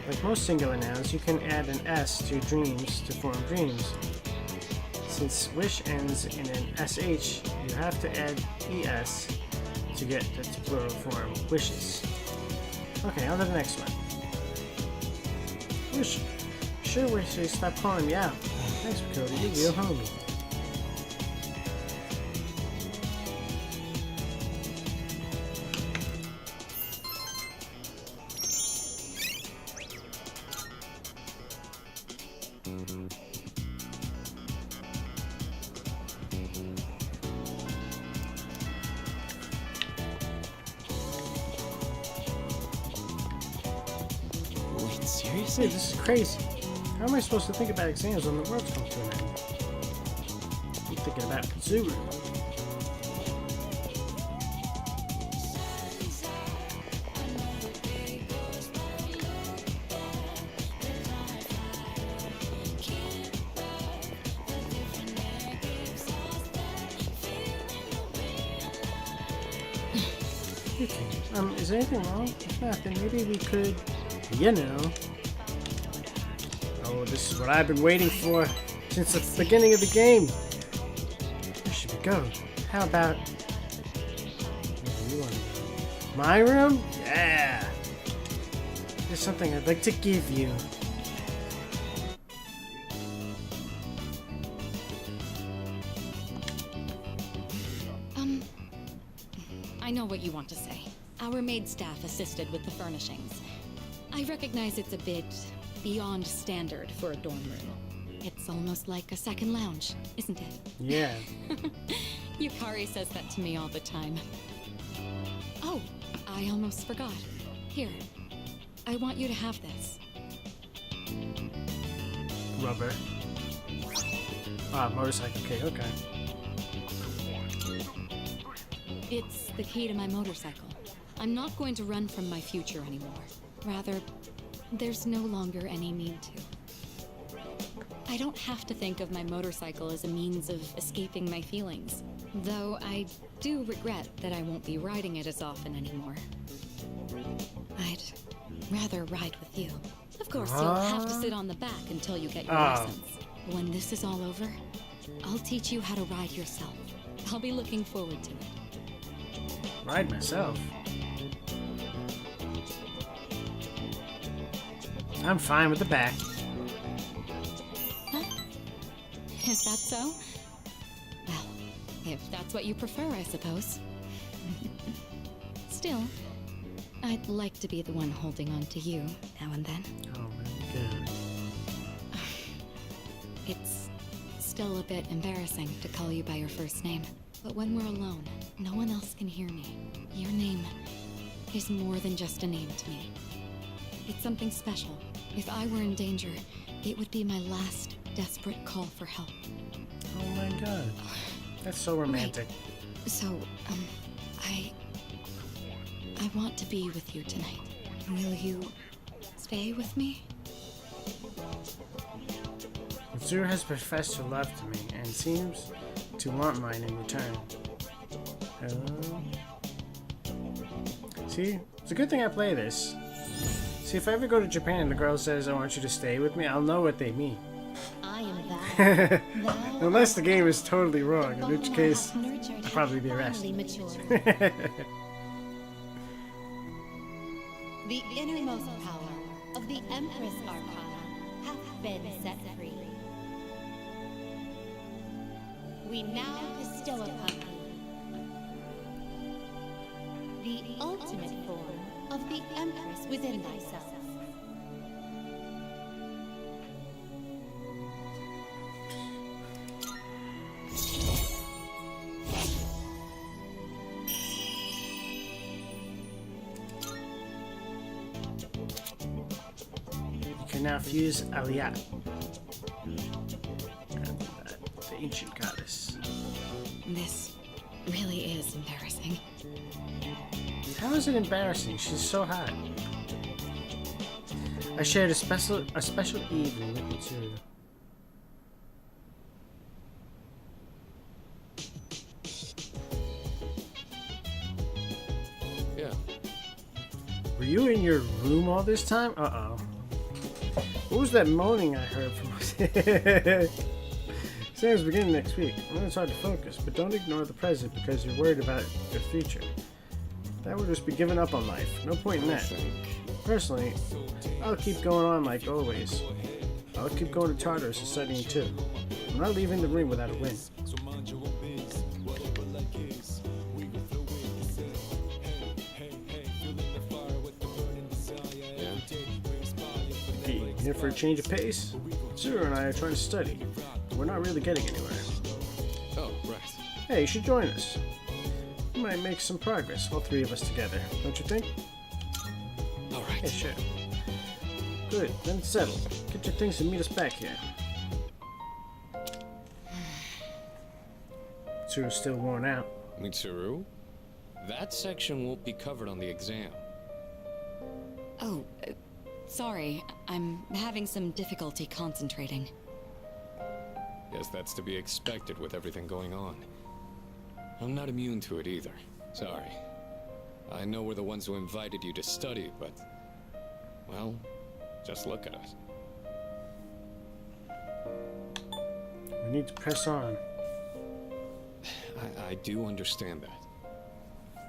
Like most singular nouns, you can add an S to dreams to form dreams. Since wish ends in an SH, you have to add ES to get its plural form, wishes. Okay, on to the next one. Wish. Sure wish you stop calling me out. Thanks, Cody. You're real homie. Seriously? Dude, this is crazy. How am I supposed to think about exams when the world's come to an end? I'm thinking about Zuru. Is there anything wrong? If not, then maybe we could, you know. Oh, this is what I've been waiting for since the beginning of the game. Where should we go? How about my room? Yeah. There's something I'd like to give you. I know what you want to say. Our maid staff assisted with the furnishings. I recognize it's a bit beyond standard for a dorm room. It's almost like a second lounge, isn't it? Yeah. Yukari says that to me all the time. Oh, I almost forgot. Here, I want you to have this. Rubber. Ah, motorcycle key, okay. It's the key to my motorcycle. I'm not going to run from my future anymore. Rather, there's no longer any need to. I don't have to think of my motorcycle as a means of escaping my feelings, though I do regret that I won't be riding it as often anymore. I'd rather ride with you. Of course, you'll have to sit on the back until you get your license. When this is all over, I'll teach you how to ride yourself. I'll be looking forward to it. Ride myself? I'm fine with the back. Huh? Is that so? Well, if that's what you prefer, I suppose. Still, I'd like to be the one holding on to you now and then. Oh my god. It's still a bit embarrassing to call you by your first name, but when we're alone, no one else can hear me. Your name is more than just a name to me. It's something special. If I were in danger, it would be my last desperate call for help. Oh my god. That's so romantic. Right. So, I want to be with you tonight. Will you stay with me? Zuru has professed her love to me and seems to want mine in return. See, it's a good thing I play this. See, if I ever go to Japan and the girl says, I want you to stay with me, I'll know what they mean. I am that. Unless the game is totally wrong, in which case, I'll probably be arrested. The innermost power of the Empress Arcana hath been set free. We now bestow upon you the ultimate form of the Empress within thyself. You can now fuse Aliyah, the ancient goddess. This really is embarrassing. How is it embarrassing? She's so hot. I shared a special evening with Mitsuru. Yeah. Were you in your room all this time? Uh-oh. What was that moaning I heard from Exams beginning next week. I know it's hard to focus, but don't ignore the present because you're worried about your future. That would just be giving up on life. No point in that. Personally, I'll keep going on like always. I'll keep going to Tartarus and studying too. I'm not leaving the ring without a win. Okay, here for a change of pace? Zuru and I are trying to study. We're not really getting anywhere. Oh, right. Hey, you should join us. We might make some progress, all three of us together, don't you think? All right. Yeah, sure. Good, then it's settled. Get your things and meet us back here. Tsuru's still worn out. Mitsuru? That section won't be covered on the exam. Oh, sorry. I'm having some difficulty concentrating. Guess that's to be expected with everything going on. I'm not immune to it either. Sorry. I know we're the ones who invited you to study, but... well, just look at us. We need to press on. I do understand that.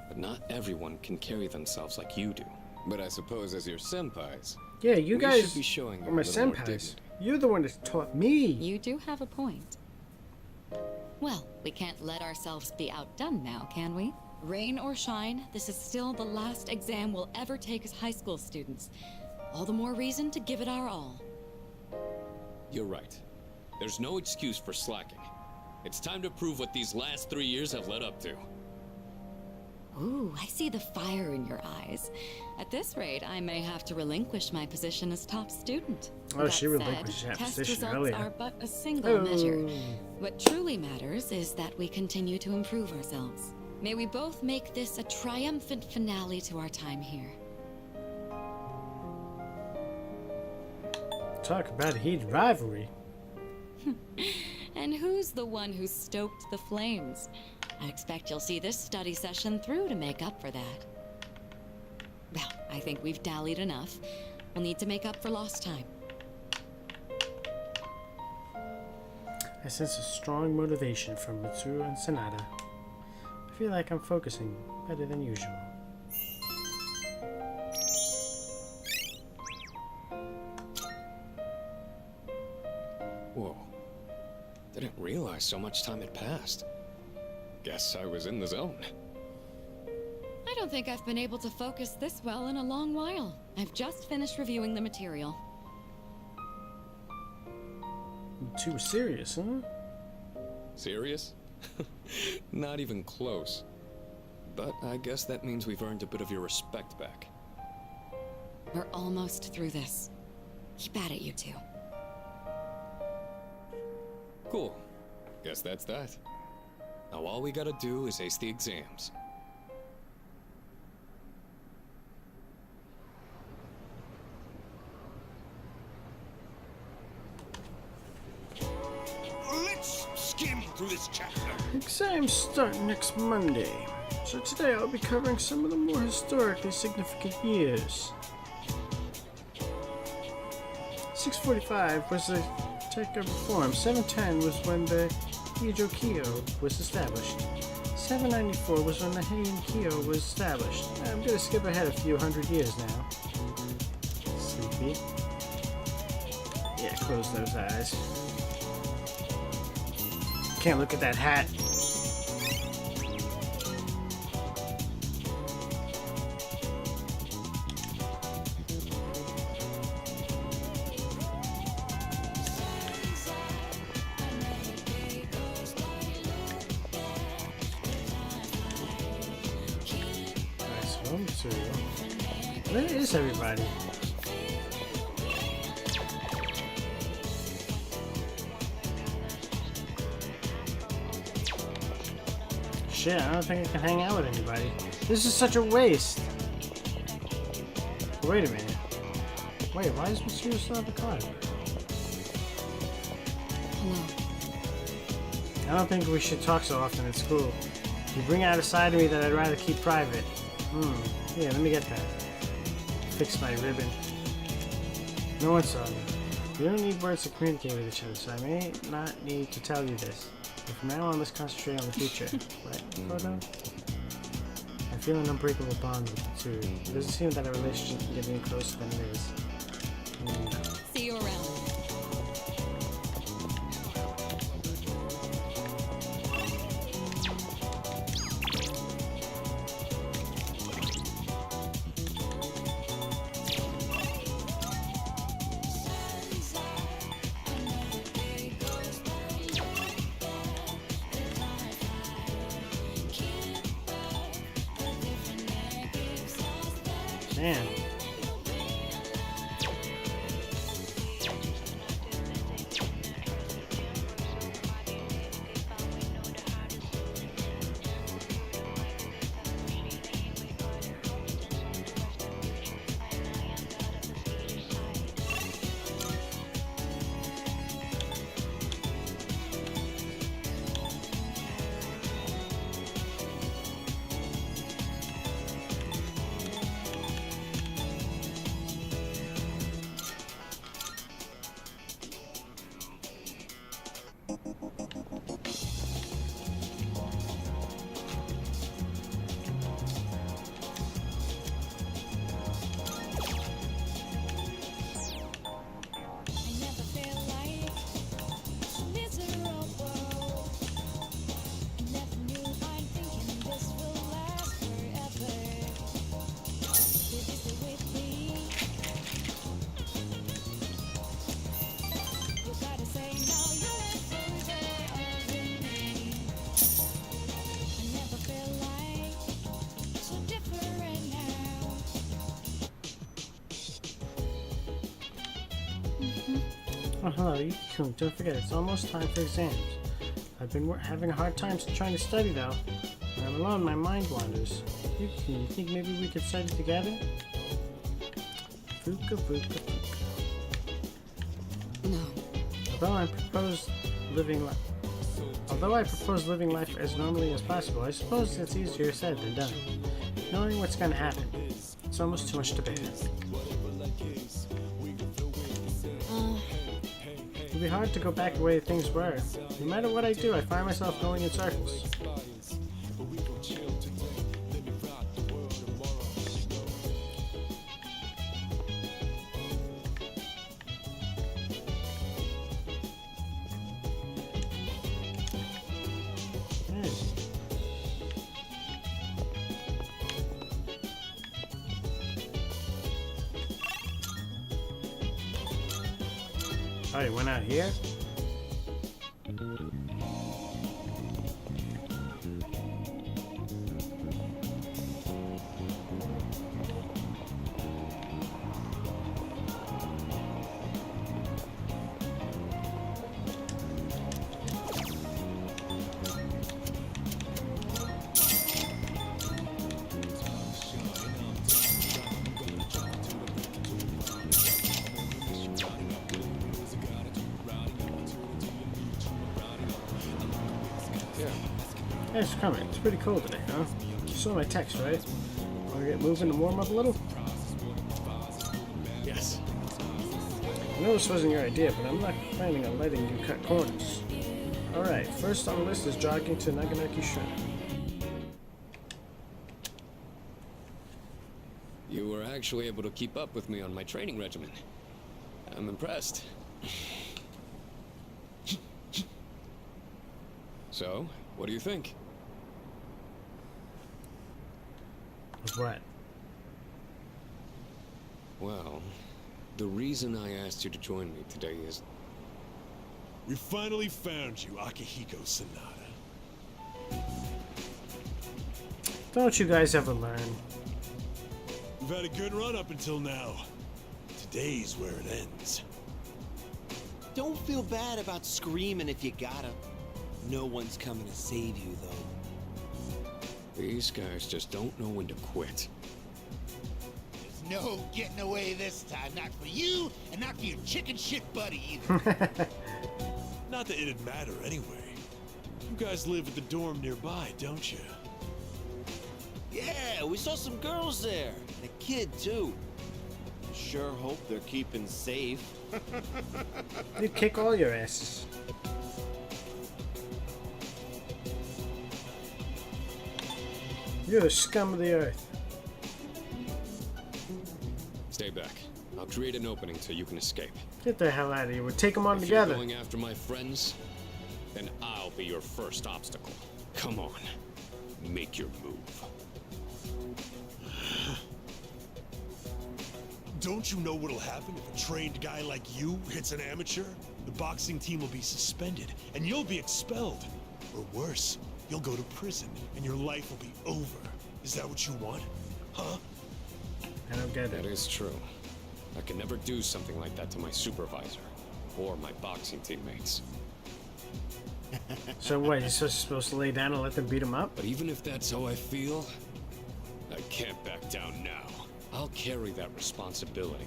But not everyone can carry themselves like you do. But I suppose as your senpais... Yeah, you we guys should be showing you are my a little more senpais. dignity. You're the one that taught me. You do have a point. Well, we can't let ourselves be outdone now, can we? Rain or shine, this is still the last exam we'll ever take as high school students. All the more reason to give it our all. You're right. There's no excuse for slacking. It's time to prove what these last 3 years have led up to. Ooh, I see the fire in your eyes. At this rate, I may have to relinquish my position as top student. Oh, That she relinquished said, that test position results earlier. are but a single measure. What truly matters is that we continue to improve ourselves. May we both make this a triumphant finale to our time here. Talk about a heated rivalry. And who's the one who stoked the flames? I expect you'll see this study session through to make up for that. Well, I think we've dallied enough. We'll need to make up for lost time. I sense a strong motivation from Mitsuru and Sanada. I feel like I'm focusing better than usual. Whoa. Didn't realize so much time had passed. Guess I was in the zone. I don't think I've been able to focus this well in a long while. I've just finished reviewing the material. Too serious, huh? Serious? Not even close. But I guess that means we've earned a bit of your respect back. We're almost through this. Keep at it, you two. Cool. Guess that's that. Now all we gotta do is ace the exams. Let's skim through this chapter. Exams start next Monday, so today I'll be covering some of the more historically significant years. 645 was the Tekka Reform. 710 was when the Heijo-kyo was established. 794 was when the Heian-kyo was established. I'm gonna skip ahead a few hundred years now. Sleepy. Yeah, close those eyes. Can't look at that hat. Where is everybody? Shit, I don't think I can hang out with anybody. This is such a waste. Wait a minute. Wait, why does Mitsuru still have a card? Hello. I don't think we should talk so often at school. You bring out a side of me that I'd rather keep private. Yeah, let me get that. Fix my ribbon. No one saw me. We don't need words to communicate with each other, so I may not need to tell you this. But from now on, let's concentrate on the future. Right, Photo? I feel an unbreakable bond with the two. It doesn't seem that our relationship can get any closer than it is. See you around. Man. Oh, hello, Yuki-kun. Don't forget, it's almost time for exams. I've been having a hard time trying to study, though. When I'm alone, my mind wanders. Yuki-kun, you think maybe we could study together? Fuka, fuka, fuka. No. Although I propose living life as normally as possible, I suppose it's easier said than done. Knowing what's gonna happen, it's almost too much to bear. It'd be hard to go back the way things were. No matter what I do, I find myself going in circles. Oh, he went out here? Yeah, it's coming. It's pretty cold today, huh? You saw my text, right? Want to get moving and warm up a little? Yes. I know this wasn't your idea, but I'm not planning on letting you cut corners. Alright, first on the list is jogging to Naganaki Shrine. You were actually able to keep up with me on my training regimen. I'm impressed. So, what do you think? Of what? Well, the reason I asked you to join me today is... We finally found you, Akihiko Sanada. Don't you guys ever learn? We've had a good run up until now. Today's where it ends. Don't feel bad about screaming if you gotta. No one's coming to save you, though. These guys just don't know when to quit. There's no getting away this time. Not for you, and not for your chicken shit buddy either. Not that it'd matter anyway. You guys live at the dorm nearby, don't you? Yeah, we saw some girls there. And a kid, too. Sure hope they're keeping safe. They'd kick all your asses. You're the scum of the earth. Stay back. I'll create an opening so you can escape. Get the hell out of here. We'll take them on If together. you're going after my friends, then I'll be your first obstacle. Come on. Make your move. Don't you know what'll happen if a trained guy like you hits an amateur? The boxing team will be suspended, and you'll be expelled. Or worse, you'll go to prison, and your life will be over. Is that what you want? Huh? I don't get That it. is true. I can never do something like that to my supervisor or my boxing teammates. So what, you're supposed to lay down and let them beat him up? But even if that's how I feel, I can't back down now. I'll carry that responsibility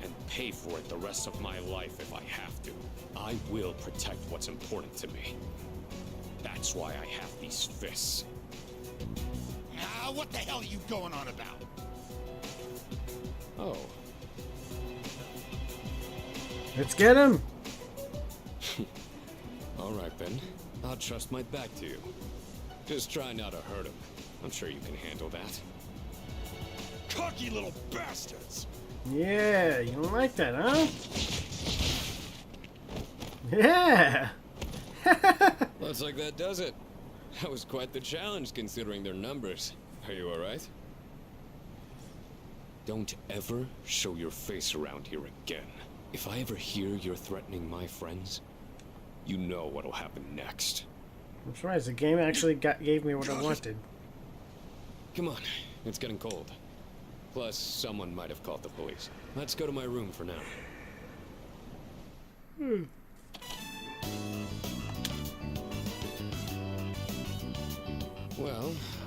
and pay for it the rest of my life if I have to. I will protect what's important to me. That's why I have these fists. Ah, what the hell are you going on about? Oh, Let's get him! all right then. I'll trust my back to you. Just try not to hurt him. I'm sure you can handle that. Cocky little bastards! Yeah, you don't like that, huh? Yeah! Looks like that does it. That was quite the challenge considering their numbers. Are you alright? Don't ever show your face around here again. If I ever hear you're threatening my friends, you know what'll happen next. I'm surprised the game actually gave me what I wanted. Come on, it's getting cold. Plus, someone might have called the police. Let's go to my room for now. Well,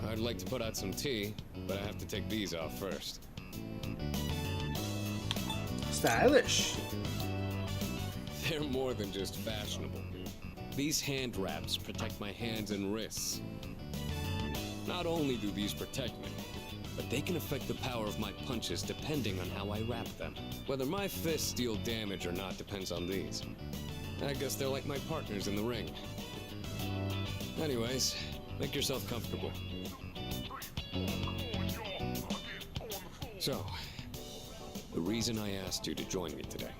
I'd like to put out some tea, but I have to take these off first. Stylish. They're more than just fashionable. These hand wraps protect my hands and wrists. Not only do these protect me, but they can affect the power of my punches depending on how I wrap them. Whether my fists deal damage or not depends on these. I guess they're like my partners in the ring. Anyways, make yourself comfortable. So, the reason I asked you to join me today.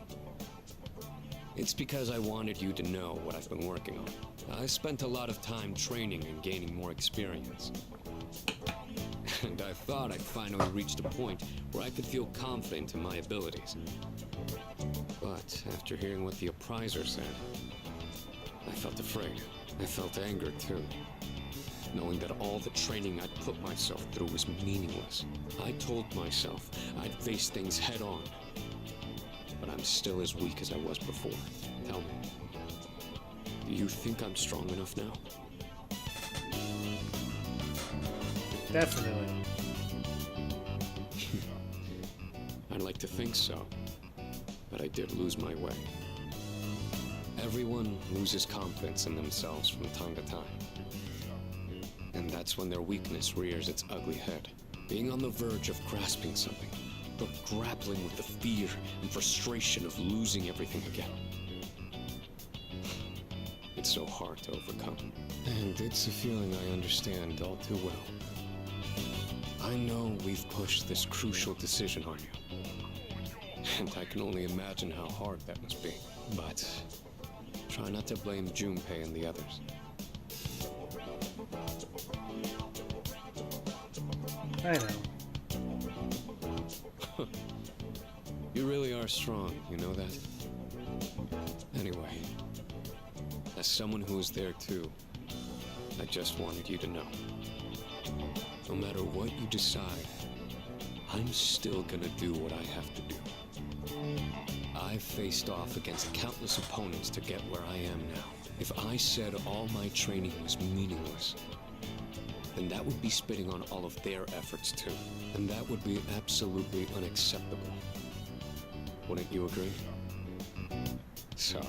It's because I wanted you to know what I've been working on. I spent a lot of time training and gaining more experience. And I thought I'd finally reached a point where I could feel confident in my abilities. But after hearing what the appraiser said, I felt afraid. I felt anger too. Knowing that all the training I'd put myself through was meaningless. I told myself I'd face things head on. But I'm still as weak as I was before. Tell me, do you think I'm strong enough now? Definitely. I'd like to think so, but I did lose my way. Everyone loses confidence in themselves from time to time. And that's when their weakness rears its ugly head. Being on the verge of grasping something, but grappling with the fear and frustration of losing everything again. It's so hard to overcome. And it's a feeling I understand all too well. I know we've pushed this crucial decision on you. And I can only imagine how hard that must be. But try not to blame Junpei and the others. I know. You really are strong, you know that? Anyway, as someone who was there too, I just wanted you to know. No matter what you decide, I'm still gonna do what I have to do. I've faced off against countless opponents to get where I am now. If I said all my training was meaningless, then that would be spitting on all of their efforts too. And that would be absolutely unacceptable. Wouldn't you agree? Sorry,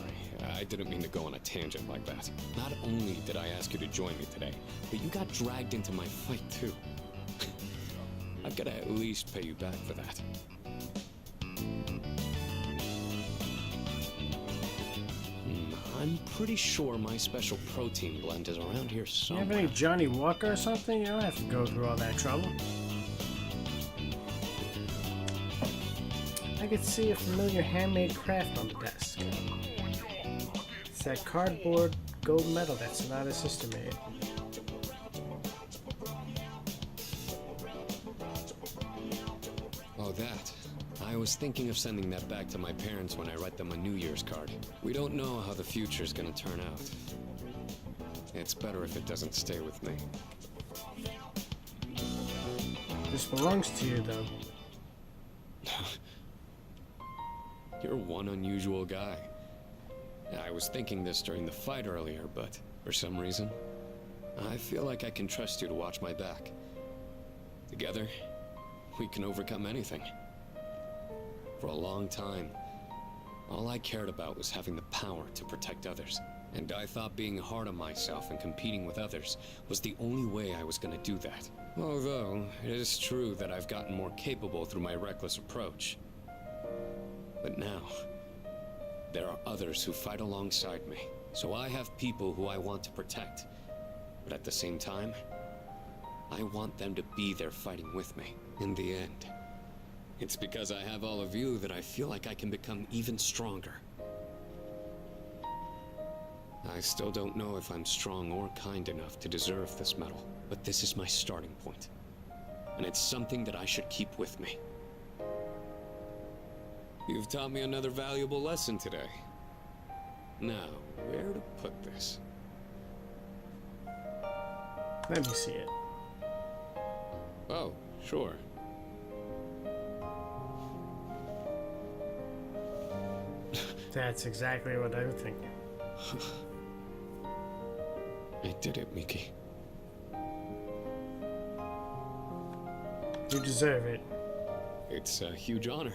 I didn't mean to go on a tangent like that. Not only did I ask you to join me today, but you got dragged into my fight too. I've got to at least pay you back for that. I'm pretty sure my special protein blend is around here You somewhere. have any Johnny Walker or something? You don't have to go through all that trouble. I could see a familiar handmade craft on the desk. It's that cardboard gold medal that Sonata's sister made. Oh, that. I was thinking of sending that back to my parents when I write them a New Year's card. We don't know how the future's gonna turn out. It's better if it doesn't stay with me. This belongs to you, though. You're one unusual guy. I was thinking this during the fight earlier, but for some reason, I feel like I can trust you to watch my back. Together, we can overcome anything. For a long time, all I cared about was having the power to protect others. And I thought being hard on myself and competing with others was the only way I was gonna do that. Although, it is true that I've gotten more capable through my reckless approach. But now, there are others who fight alongside me. So I have people who I want to protect. But at the same time, I want them to be there fighting with me. In the end, it's because I have all of you that I feel like I can become even stronger. I still don't know if I'm strong or kind enough to deserve this medal, but this is my starting point. And it's something that I should keep with me. You've taught me another valuable lesson today. Now, where to put this? Let me see it. Oh, sure. That's exactly what I'm thinking. I did it, Miki. You deserve it. It's a huge honor.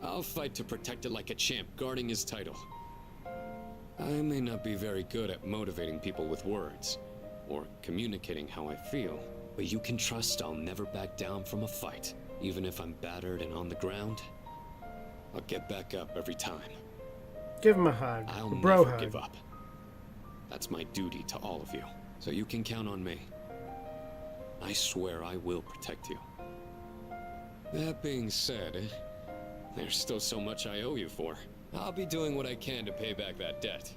I'll fight to protect it like a champ, guarding his title. I may not be very good at motivating people with words, or communicating how I feel, but you can trust I'll never back down from a fight. Even if I'm battered and on the ground, I'll get back up every time. Give him a hug. I'll A bro never hug. give up. That's my duty to all of you, so you can count on me. I swear I will protect you. That being said, there's still so much I owe you for. I'll be doing what I can to pay back that debt.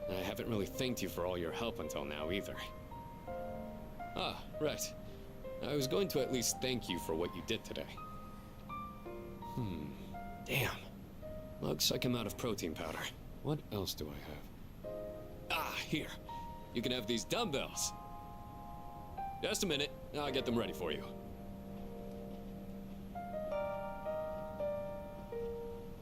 I haven't really thanked you for all your help until now either. Ah, right. I was going to at least thank you for what you did today. Damn. Looks like I'm out of protein powder. What else do I have? Ah, here. You can have these dumbbells. Just a minute. I'll get them ready for you.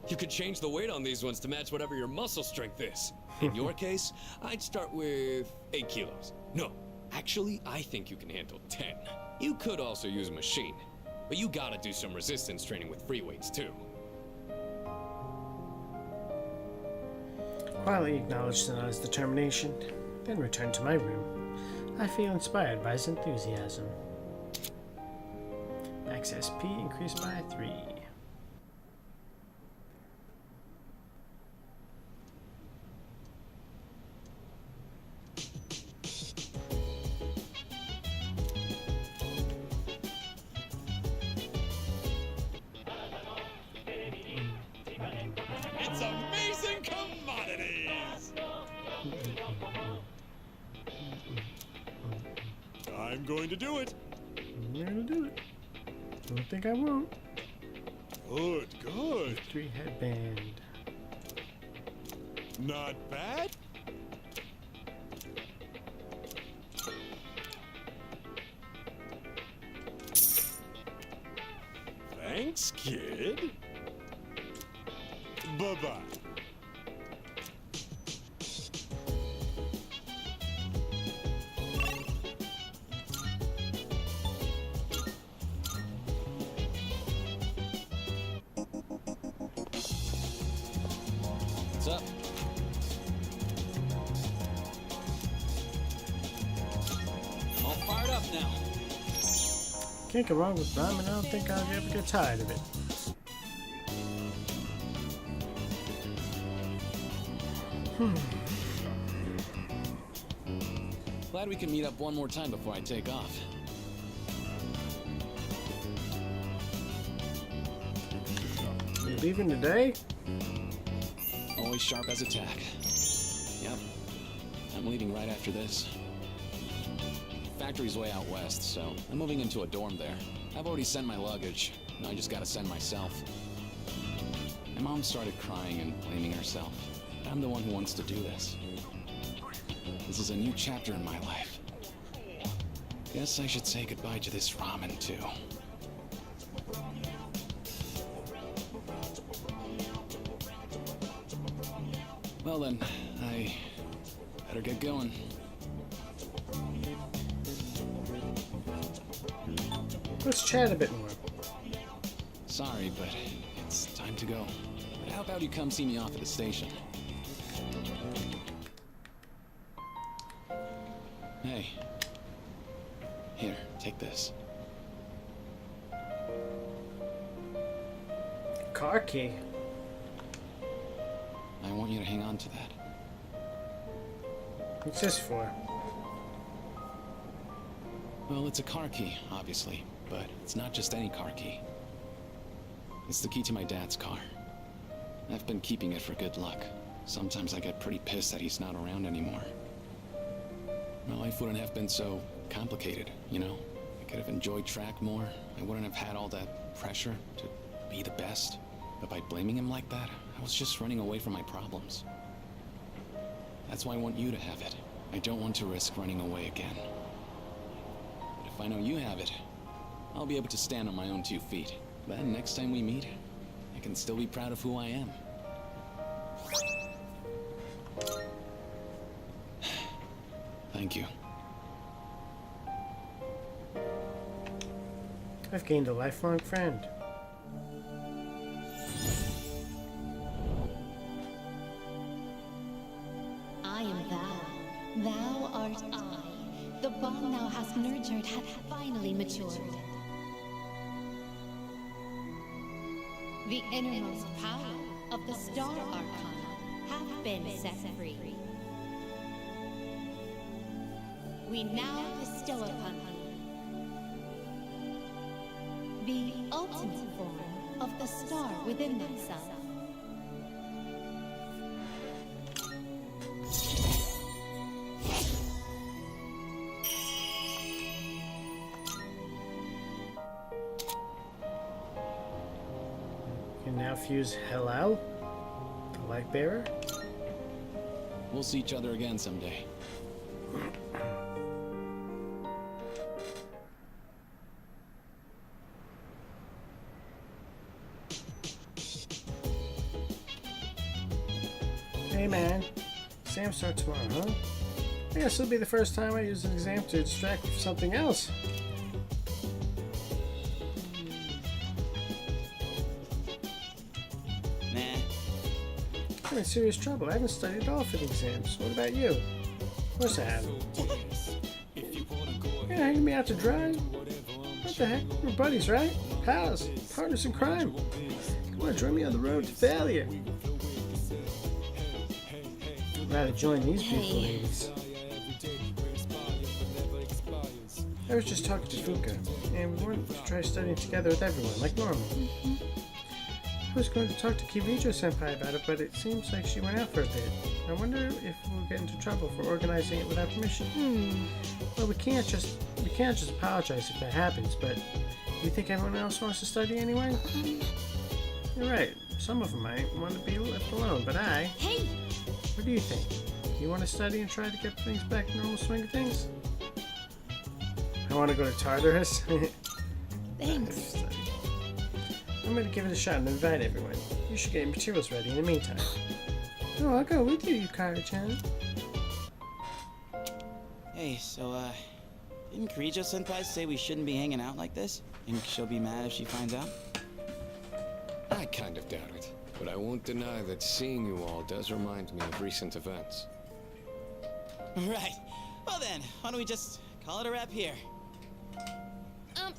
You could change the weight on these ones to match whatever your muscle strength is. In your case, I'd start with 8 kilos. No, actually, I think you can handle 10. You could also use a machine, but you gotta do some resistance training with free weights too. Quietly acknowledged Sonata's determination, then returned to my room. I feel inspired by his enthusiasm. Max SP increased by 3. It's amazing commodities! I'm going to do it. I'm gonna do it. Don't think I won't. Good, good. 3 headband. Not bad. Thanks, kid. Bye-bye. What's up? All fired up now. Can't go wrong with ramen. I don't think I'll ever get tired of it. Glad we can meet up one more time before I take off. You leaving today? Always sharp as a tack. Yep. I'm leaving right after this. Factory's way out west, so I'm moving into a dorm there. I've already sent my luggage. Now I just gotta send myself. My mom started crying and blaming herself. I'm the one who wants to do this. This is a new chapter in my life. Guess I should say goodbye to this ramen, too. Well then, I better get going. Let's chat a bit more. Sorry, but it's time to go. But how about you come see me off at the station? Hey. Here, take this. Car key. I want you to hang on to that. What's this for? Well, it's a car key, obviously, but it's not just any car key. It's the key to my dad's car. I've been keeping it for good luck. Sometimes I get pretty pissed that he's not around anymore. My life wouldn't have been so complicated, you know? I could have enjoyed track more. I wouldn't have had all that pressure to be the best. But by blaming him like that, I was just running away from my problems. That's why I want you to have it. I don't want to risk running away again. But if I know you have it, I'll be able to stand on my own 2 feet. Then next time we meet, I can still be proud of who I am. Thank you. I've gained a lifelong friend. I am thou. Thou art I. The bond thou hast nurtured hath finally matured. The innermost power of the Star Arcana hath been set free. We now bestow upon thee the ultimate form of the star within thyself. You can now fuse Hellal, the light bearer. We'll see each other again someday. Hey man, exam starts tomorrow, huh? I guess it'll be the first time I use an exam to distract from something else. Nah. I'm in serious trouble. I haven't studied at all for the exams. What about you? Of course I haven't. You're hanging me out to dry? What the heck? We're buddies, right? Pals. Partners in crime. Come on, join me on the road to failure. I'd rather join these beautiful ladies. I was just talking to Fuka, and we wanted to try studying together with everyone, like normal. I was going to talk to Kirijo-senpai about it, but it seems like she went out for a bit. I wonder if we'll get into trouble for organizing it without permission. Well, we can't just apologize if that happens, but you think everyone else wants to study anyway? You're right. Some of them might want to be left alone, but Hey! what do you think? You want to study and try to get things back in normal swing of things? I want to go to Tartarus. Thanks. I'm going to give it a shot and invite everyone. You should get your materials ready in the meantime. Oh, I'll go with you, Yukari-chan. Hey, so, didn't Kirijo-senpai say we shouldn't be hanging out like this? Think she'll be mad if she finds out? I kind of doubt it, but I won't deny that seeing you all does remind me of recent events. Right. Well then, why don't we just call it a wrap here?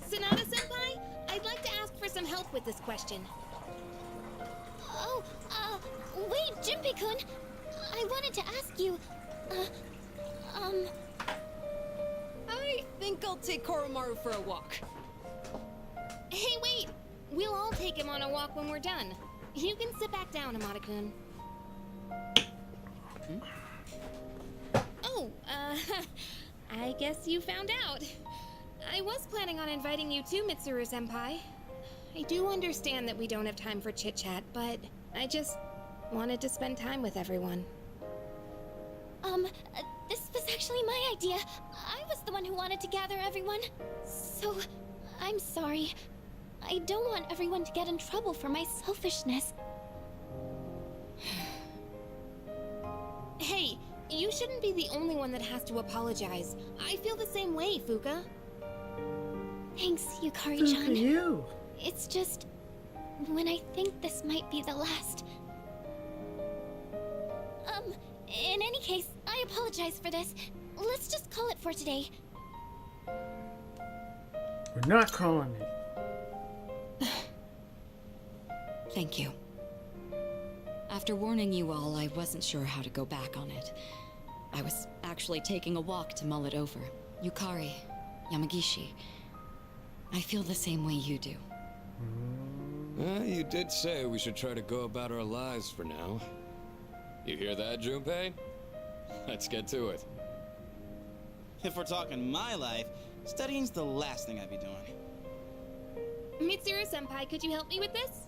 Sonata-senpai? I'd like to ask for some help with this question. Oh, wait, Junpei-kun. I wanted to ask you, I think I'll take Koromaru for a walk. Hey, wait! We'll all take him on a walk when we're done. You can sit back down, Amada-kun. Oh, I guess you found out. I was planning on inviting you too, Mitsuru-senpai. I do understand that we don't have time for chit-chat, but I just wanted to spend time with everyone. this was actually my idea. I was the one who wanted to gather everyone. So, I'm sorry. I don't want everyone to get in trouble for my selfishness. Hey, you shouldn't be the only one that has to apologize. I feel the same way, Fuka. Thanks, Look Yukari-chan. at you. It's just, when I think this might be the last. In any case, I apologize for this. Let's just call it for today. We're not calling it. Thank you. After warning you all, I wasn't sure how to go back on it. I was actually taking a walk to mull it over. Yukari, Yamagishi. I feel the same way you do. You did say we should try to go about our lives for now. You hear that, Junpei? Let's get to it. If we're talking my life, studying's the last thing I'd be doing. Mitsuru-senpai, could you help me with this?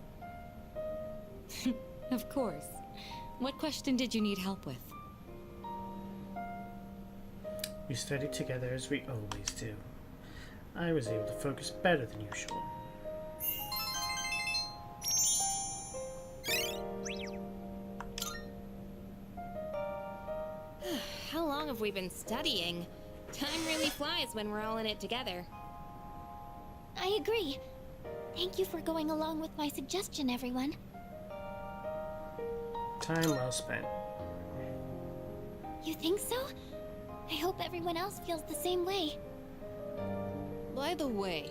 Of course. What question did you need help with? We studied together as we always do. I was able to focus better than usual. have we been studying? Time really flies when we're all in it together. I agree. Thank you for going along with my suggestion, everyone. Time well spent. You think so? I hope everyone else feels the same way. By the way,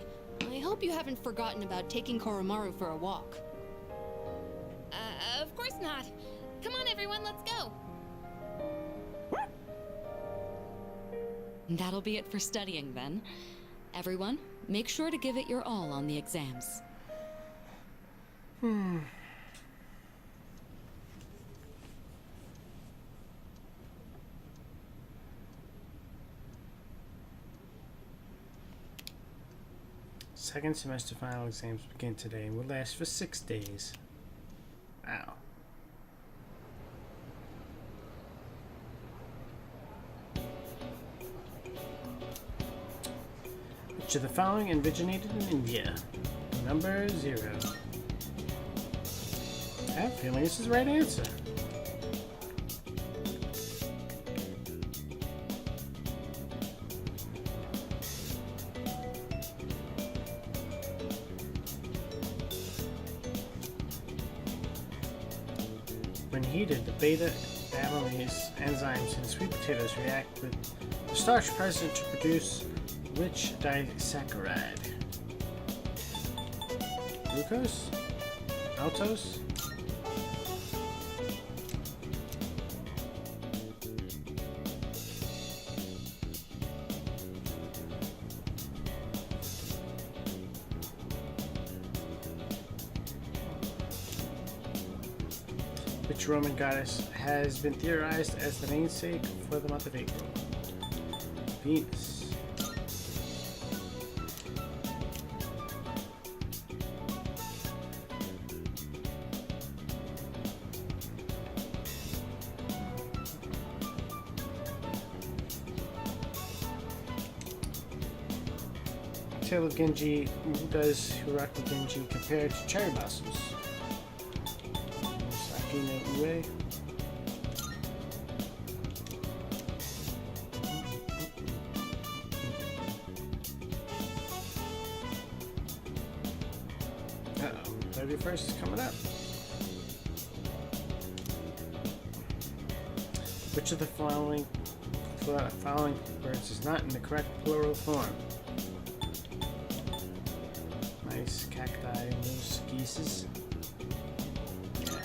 I hope you haven't forgotten about taking Koromaru for a walk. Of course not. Come on, everyone, let's go. That'll be it for studying then. Everyone, make sure to give it your all on the exams. Second semester final exams begin today and will last for 6 days. Wow. Which of the following originated in India? Number 0. I have a feeling this is the right answer. When heated, the beta-amylase enzymes in sweet potatoes react with the starch present to produce which disaccharide? Glucose? Maltose? Which Roman goddess has been theorized as the namesake for the month of April? Venus. Tale of Genji. Does Hiraku Genji compare to cherry blossoms? Sake no Ue. Uh-oh, 31st is coming up. Which of the following words is not in the correct plural form? Nice cacti, moose, geeses. Yeah.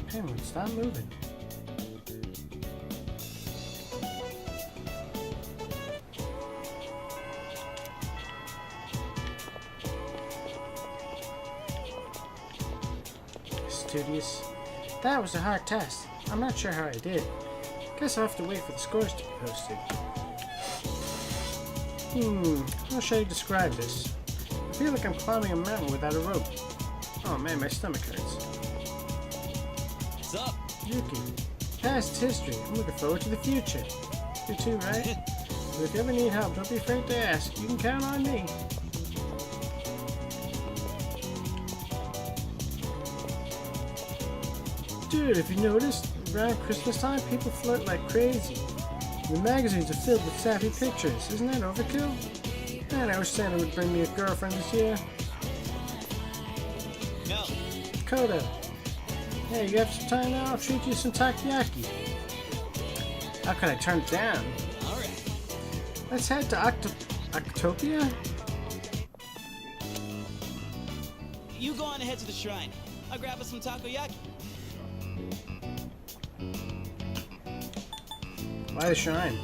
Penguin, stop moving. Studious. That was a hard test. I'm not sure how I did. Guess I'll have to wait for the scores to be posted. How should I describe this? I feel like I'm climbing a mountain without a rope. Oh man, my stomach hurts. What's up? Yuki, past history. I'm looking forward to the future. You too, right? But if you ever need help, don't be afraid to ask. You can count on me. Dude, if you noticed, around Christmas time, people flirt like crazy. The magazines are filled with sappy pictures. Isn't that overkill? Man, I wish Santa would bring me a girlfriend this year. No. Koda. Hey, you have some time now? I'll treat you some takoyaki. How could I turn it down? Alright. Let's head to Octopia? You go on ahead to the shrine. I'll grab us some takoyaki. Why the shrine?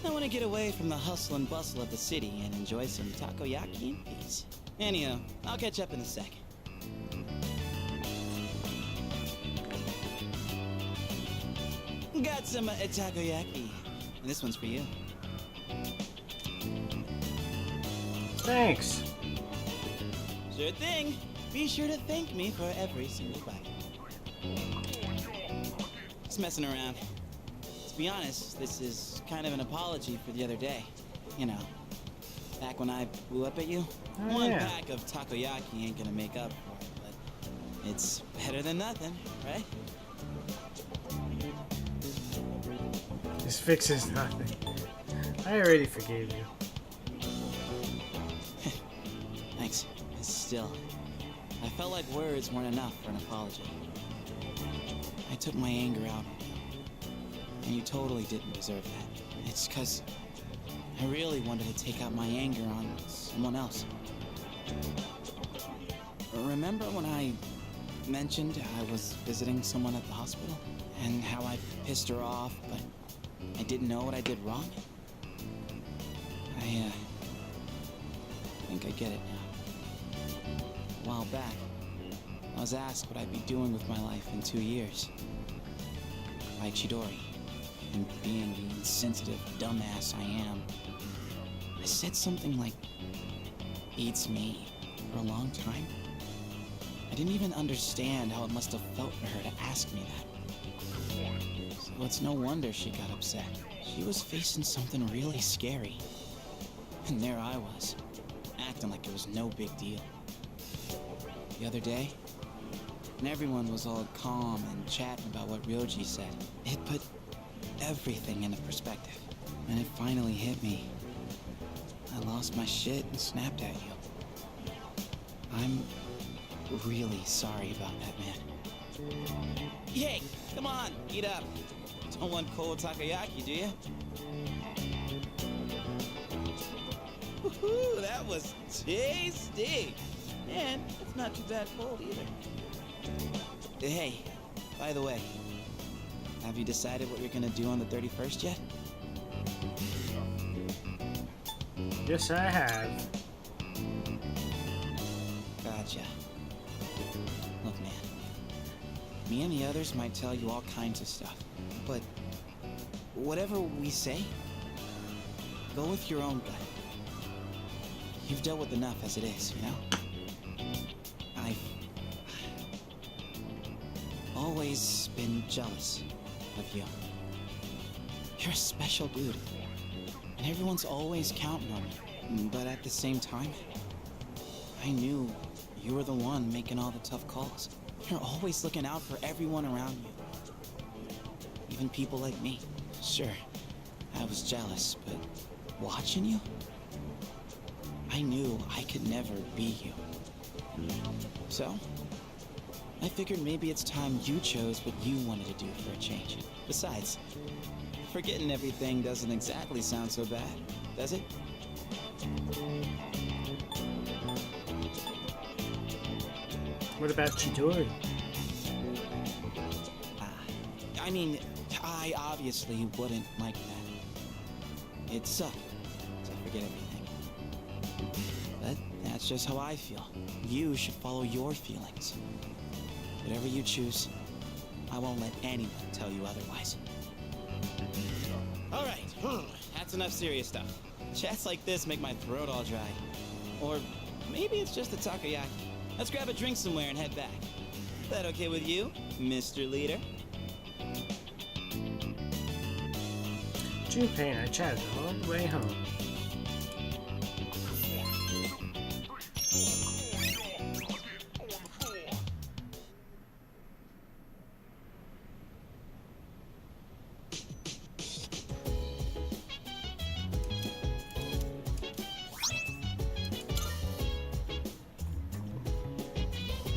I want to get away from the hustle and bustle of the city and enjoy some takoyaki in peace. Anyhow, I'll catch up in a sec. Got some takoyaki. This one's for you. Thanks. Sure thing. Be sure to thank me for every single bite. Just messing around. be honest, this is kind of an apology for the other day. You know, back when I blew up at you. Oh, One yeah. pack of takoyaki ain't gonna make up for it, but it's better than nothing, right? This fixes nothing. I already forgave you. Thanks. Still, I felt like words weren't enough for an apology. I took my anger out on you, and you totally didn't deserve that. It's 'cause I really wanted to take out my anger on someone else. Remember when I mentioned I was visiting someone at the hospital? And how I pissed her off, but I didn't know what I did wrong? I think I get it now. A while back, I was asked what I'd be doing with my life in 2 years. By Chidori, and being the insensitive dumbass I am, I said something like, "Beats me," for a long time. I didn't even understand how it must have felt for her to ask me that. So it's no wonder she got upset. She was facing something really scary. And there I was, acting like it was no big deal. The other day, when everyone was all calm and chatting about what Ryoji said, it put everything into perspective. And it finally hit me. I lost my shit and snapped at you. I'm really sorry about that, man. Hey, come on, eat up. Don't want cold takoyaki, do you? Woohoo, that was tasty. And it's not too bad cold either. Hey, by the way, have you decided what you're gonna do on the 31st yet? Yes, I have. Gotcha. Look, man. Me and the others might tell you all kinds of stuff, but whatever we say, go with your own gut. You've dealt with enough as it is, you know? I've always been jealous of you. You're a special dude, and everyone's always counting on you. But at the same time, I knew you were the one making all the tough calls. You're always looking out for everyone around you. Even people like me. Sure, I was jealous, but watching you, I knew I could never be you. So, I figured maybe it's time you chose what you wanted to do for a change. Besides, forgetting everything doesn't exactly sound so bad, does it? What about Chidori? I mean, I obviously wouldn't like that. It sucked to forget everything. But that's just how I feel. You should follow your feelings. Whatever you choose, I won't let anyone tell you otherwise. All right, that's enough serious stuff. Chats like this make my throat all dry. Or maybe it's just a takoyaki. Let's grab a drink somewhere and head back. Is that okay with you, Mr. Leader? Junpei and I chatted all the way home.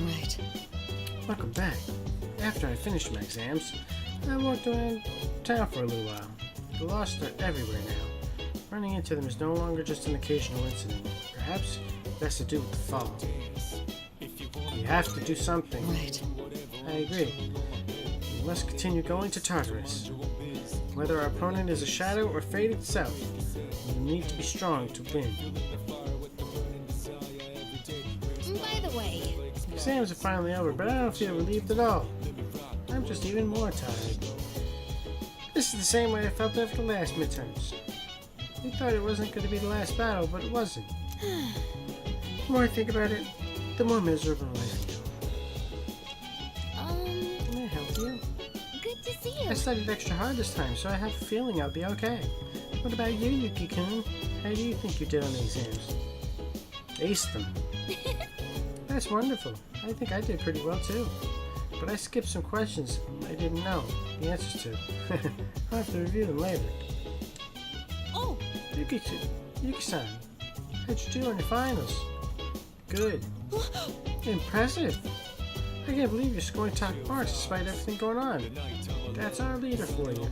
Right. Welcome back. After I finished my exams, I walked around town for a little while. The lost are everywhere now. Running into them is no longer just an occasional incident. Perhaps it has to do with the fall. We have to do something. Right. I agree. We must continue going to Tartarus. Whether our opponent is a shadow or fate itself, we need to be strong to win. By the way, Exams are finally over, but I don't feel relieved at all. I'm just even more tired. This is the same way I felt after the last midterms. We thought it wasn't going to be the last battle, but it wasn't. The more I think about it, the more miserable I feel. Can I help you? Good to see you. I studied extra hard this time, so I have a feeling I'll be okay. What about you, Yuki-kun? How do you think you did on the exams? Aced them. That's wonderful. I think I did pretty well too. But I skipped some questions I didn't know the answers to. I'll have to review them later. Oh, Yuki-san, how'd you do on your finals? Good. Impressive. I can't believe you're scoring top marks despite everything going on. That's our leader for you.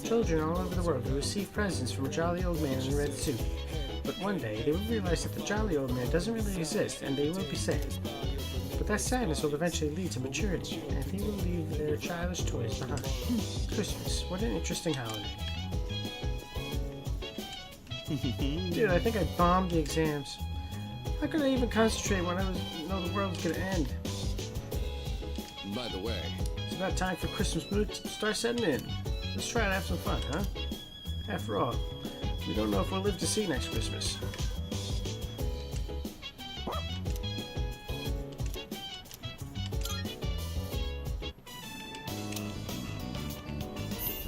Children all over the world will receive presents from a jolly old man in a red suit. But one day, they will realize that the jolly old man doesn't really exist, and they will be sad. But that sadness will eventually lead to maturity, and they will leave their childish toys behind. Christmas, what an interesting holiday. Dude, I think I bombed the exams. How could I even concentrate when I know the world was gonna end? By the way, It's about time for Christmas mood to start setting in. Let's try to have some fun, huh? After all, we don't know if we'll live to see next Christmas.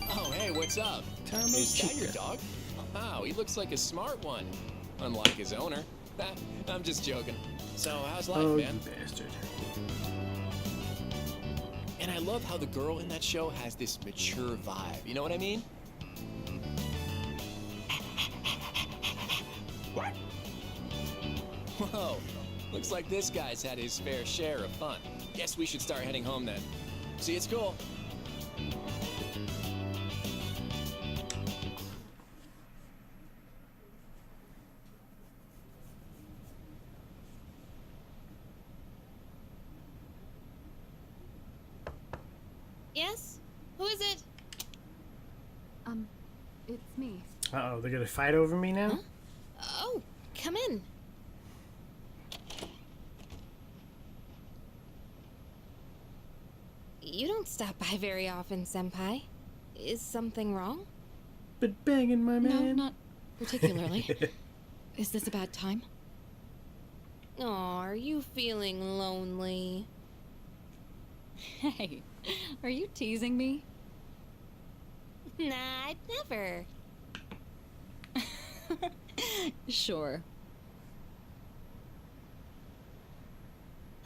Oh, hey, what's up? Tomo Is that your Chica. dog? Wow, he looks like a smart one. Unlike his owner. I'm just joking. So, how's life, Oh, you man? bastard. And I love how the girl in that show has this mature vibe. You know what I mean? Whoa, looks like this guy's had his fair share of fun. Guess we should start heading home then. See, it's cool. Yes? Who is it? It's me. Uh-oh, they're gonna fight over me now? Oh, come in. You don't stop by very often, Senpai. Is something wrong? But banging my No, man. not particularly. Is this a bad time? Aw, are you feeling lonely? Hey, are you teasing me? Nah, I'd never. Sure.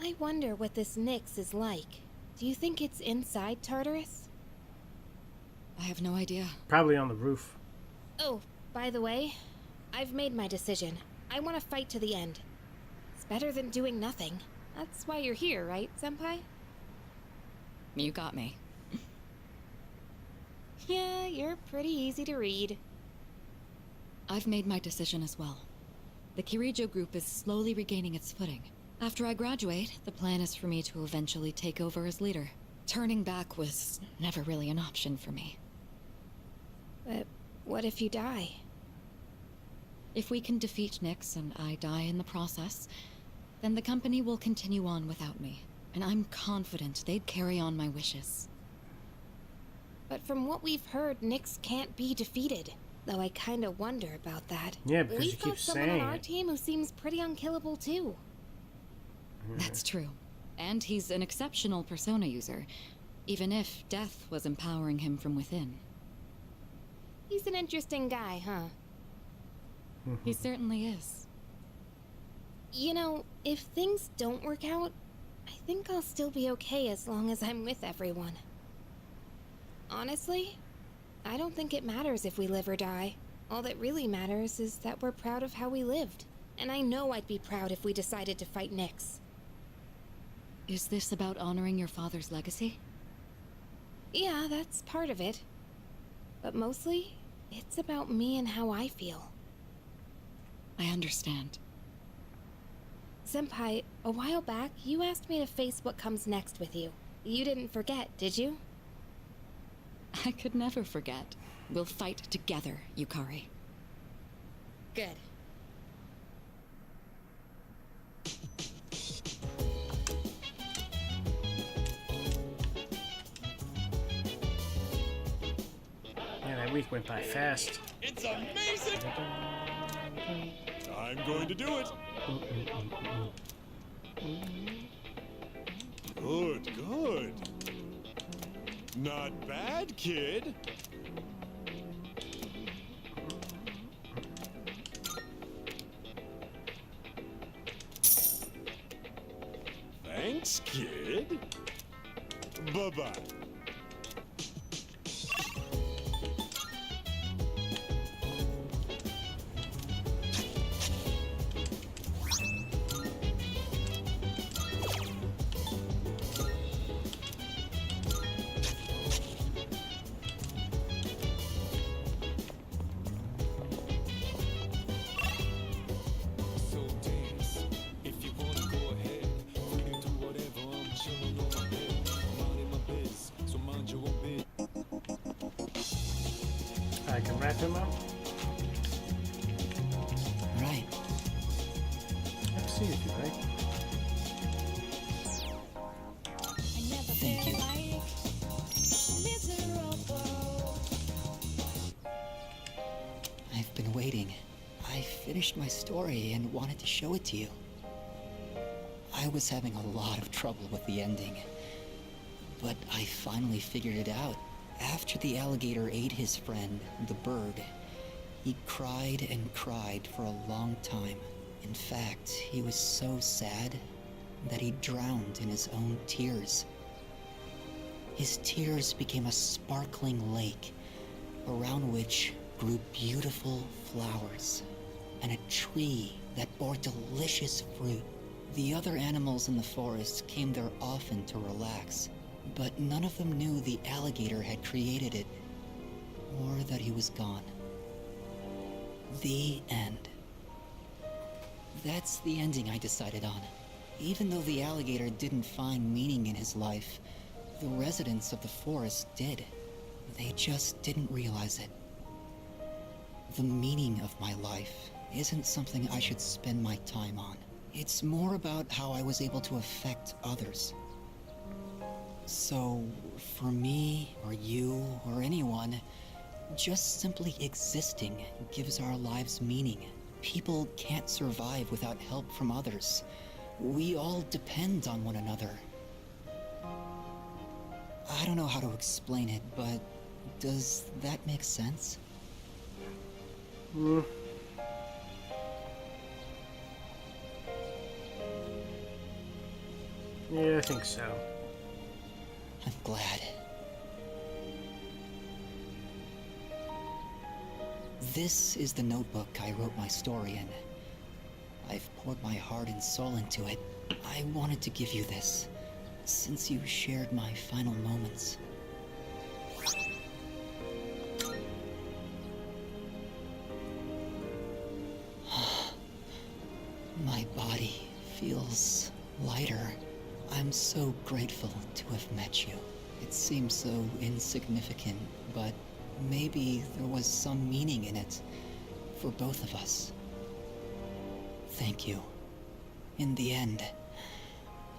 I wonder what this Nyx is like. Do you think it's inside Tartarus? I have no idea. Probably on the roof. Oh, by the way, I've made my decision. I want to fight to the end. It's better than doing nothing. That's why you're here, right, Senpai? You got me. Yeah, you're pretty easy to read. I've made my decision as well. The Kirijo group is slowly regaining its footing. After I graduate, the plan is for me to eventually take over as leader. Turning back was never really an option for me. But what if you die? If we can defeat Nyx and I die in the process, then the company will continue on without me. And I'm confident they'd carry on my wishes. But from what we've heard, Nyx can't be defeated. Though I kinda wonder about that. Yeah, because We've you got keep someone saying on our it. team who seems pretty unkillable too. That's true. And he's an exceptional persona user, even if death was empowering him from within. He's an interesting guy, huh? He certainly is. You know, if things don't work out, I think I'll still be okay as long as I'm with everyone. Honestly, I don't think it matters if we live or die. All that really matters is that we're proud of how we lived. And I know I'd be proud if we decided to fight Nyx. Is this about honoring your father's legacy? Yeah, that's part of it. But mostly, it's about me and how I feel. I understand. Senpai, a while back, you asked me to face what comes next with you. You didn't forget, did you? I could never forget. We'll fight together, Yukari. Good. Yeah, that week went by fast. It's amazing! I'm going to do it. Good, good. Not bad, kid. Thanks, kid. Bye-bye. I can wrap him up. Right. Have a seat if you like. Thank you. I've been waiting. I finished my story and wanted to show it to you. I was having a lot of trouble with the ending, but I finally figured it out. After the alligator ate his friend, the bird, he cried and cried for a long time. In fact, he was so sad that he drowned in his own tears. His tears became a sparkling lake, around which grew beautiful flowers, and a tree that bore delicious fruit. The other animals in the forest came there often to relax, but none of them knew the alligator had created it, or that he was gone. The end. That's the ending I decided on. Even though the alligator didn't find meaning in his life, the residents of the forest did. They just didn't realize it. The meaning of my life isn't something I should spend my time on. It's more about how I was able to affect others. So, for me, or you, or anyone, just simply existing gives our lives meaning. People can't survive without help from others. We all depend on one another. I don't know how to explain it, but does that make sense? Yeah, I think so. I'm glad. This is the notebook I wrote my story in. I've poured my heart and soul into it. I wanted to give you this, since you shared my final moments. My body feels lighter. I'm so grateful to have met you. It seems so insignificant, but maybe there was some meaning in it for both of us. Thank you. In the end,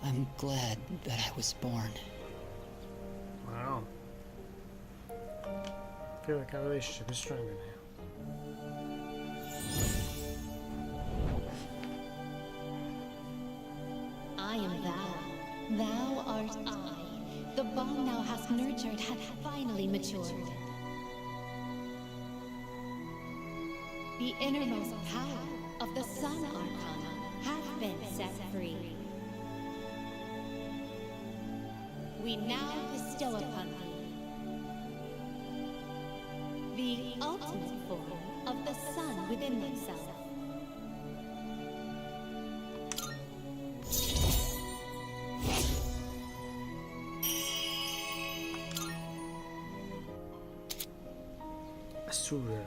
I'm glad that I was born. Wow. I feel like our relationship is stronger now. I am thou. Thou art I. The bond thou hast nurtured hath finally matured. The innermost power of the Sun Arcana hath been set free. We now bestow upon thee the ultimate form of the sun within thyself. Asura.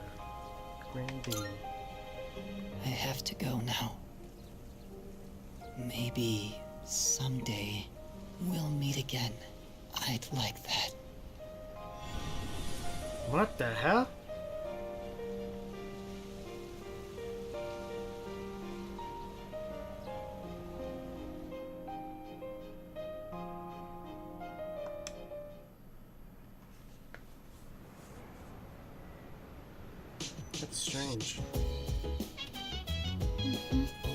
Grand Being. I have to go now. Maybe someday we'll meet again. I'd like that. What the hell? That's strange.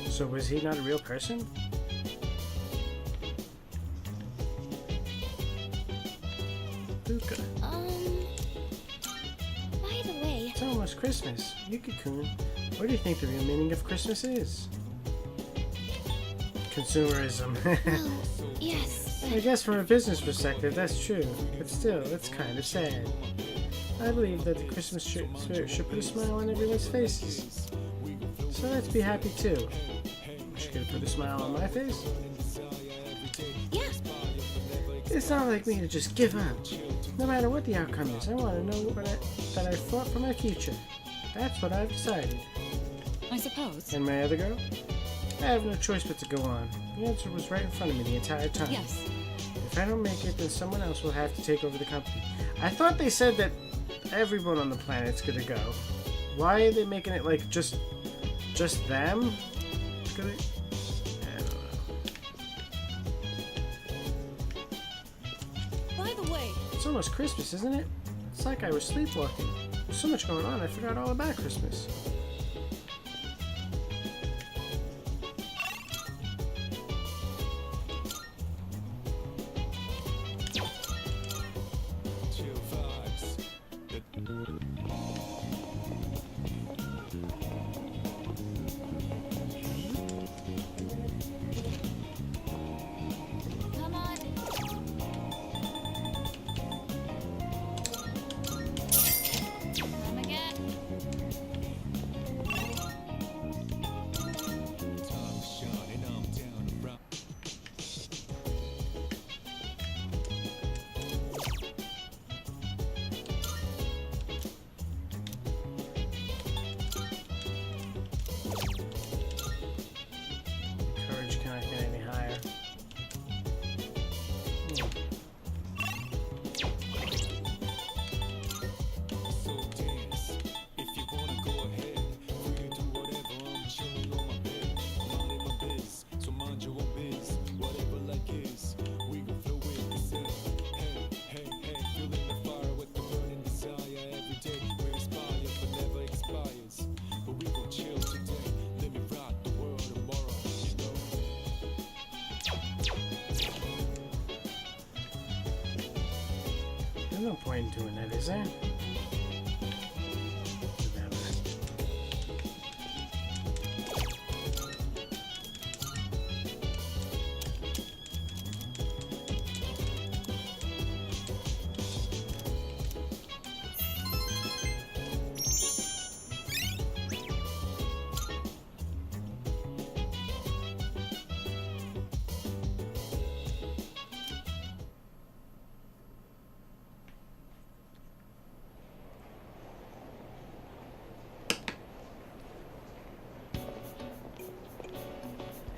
So was he not a real person? Bazooka. By the way, It's almost Christmas. Yuki-kun, what do you think the real meaning of Christmas is? Consumerism. well, yes, I guess from a business perspective, that's true. But still, it's kind of sad. I believe that the Christmas spirit should put a smile on everyone's faces. So let's be happy too. Should I put a smile on my face? yeah. It's not like me to just give up. No matter what the outcome is, I want to know that I fought for my future. That's what I've decided. I suppose. And my other girl? I have no choice but to go on. The answer was right in front of me the entire time. Yes. If I don't make it, then someone else will have to take over the company. I thought they said that everyone on the planet's gonna go. Why are they making it like just them? I don't know. By the way, It's almost Christmas, isn't it? It's like I was sleepwalking. There's so much going on, I forgot all about Christmas. Come on. Come again. Courage cannot get any higher. There's no point in doing that, is there? Whatever.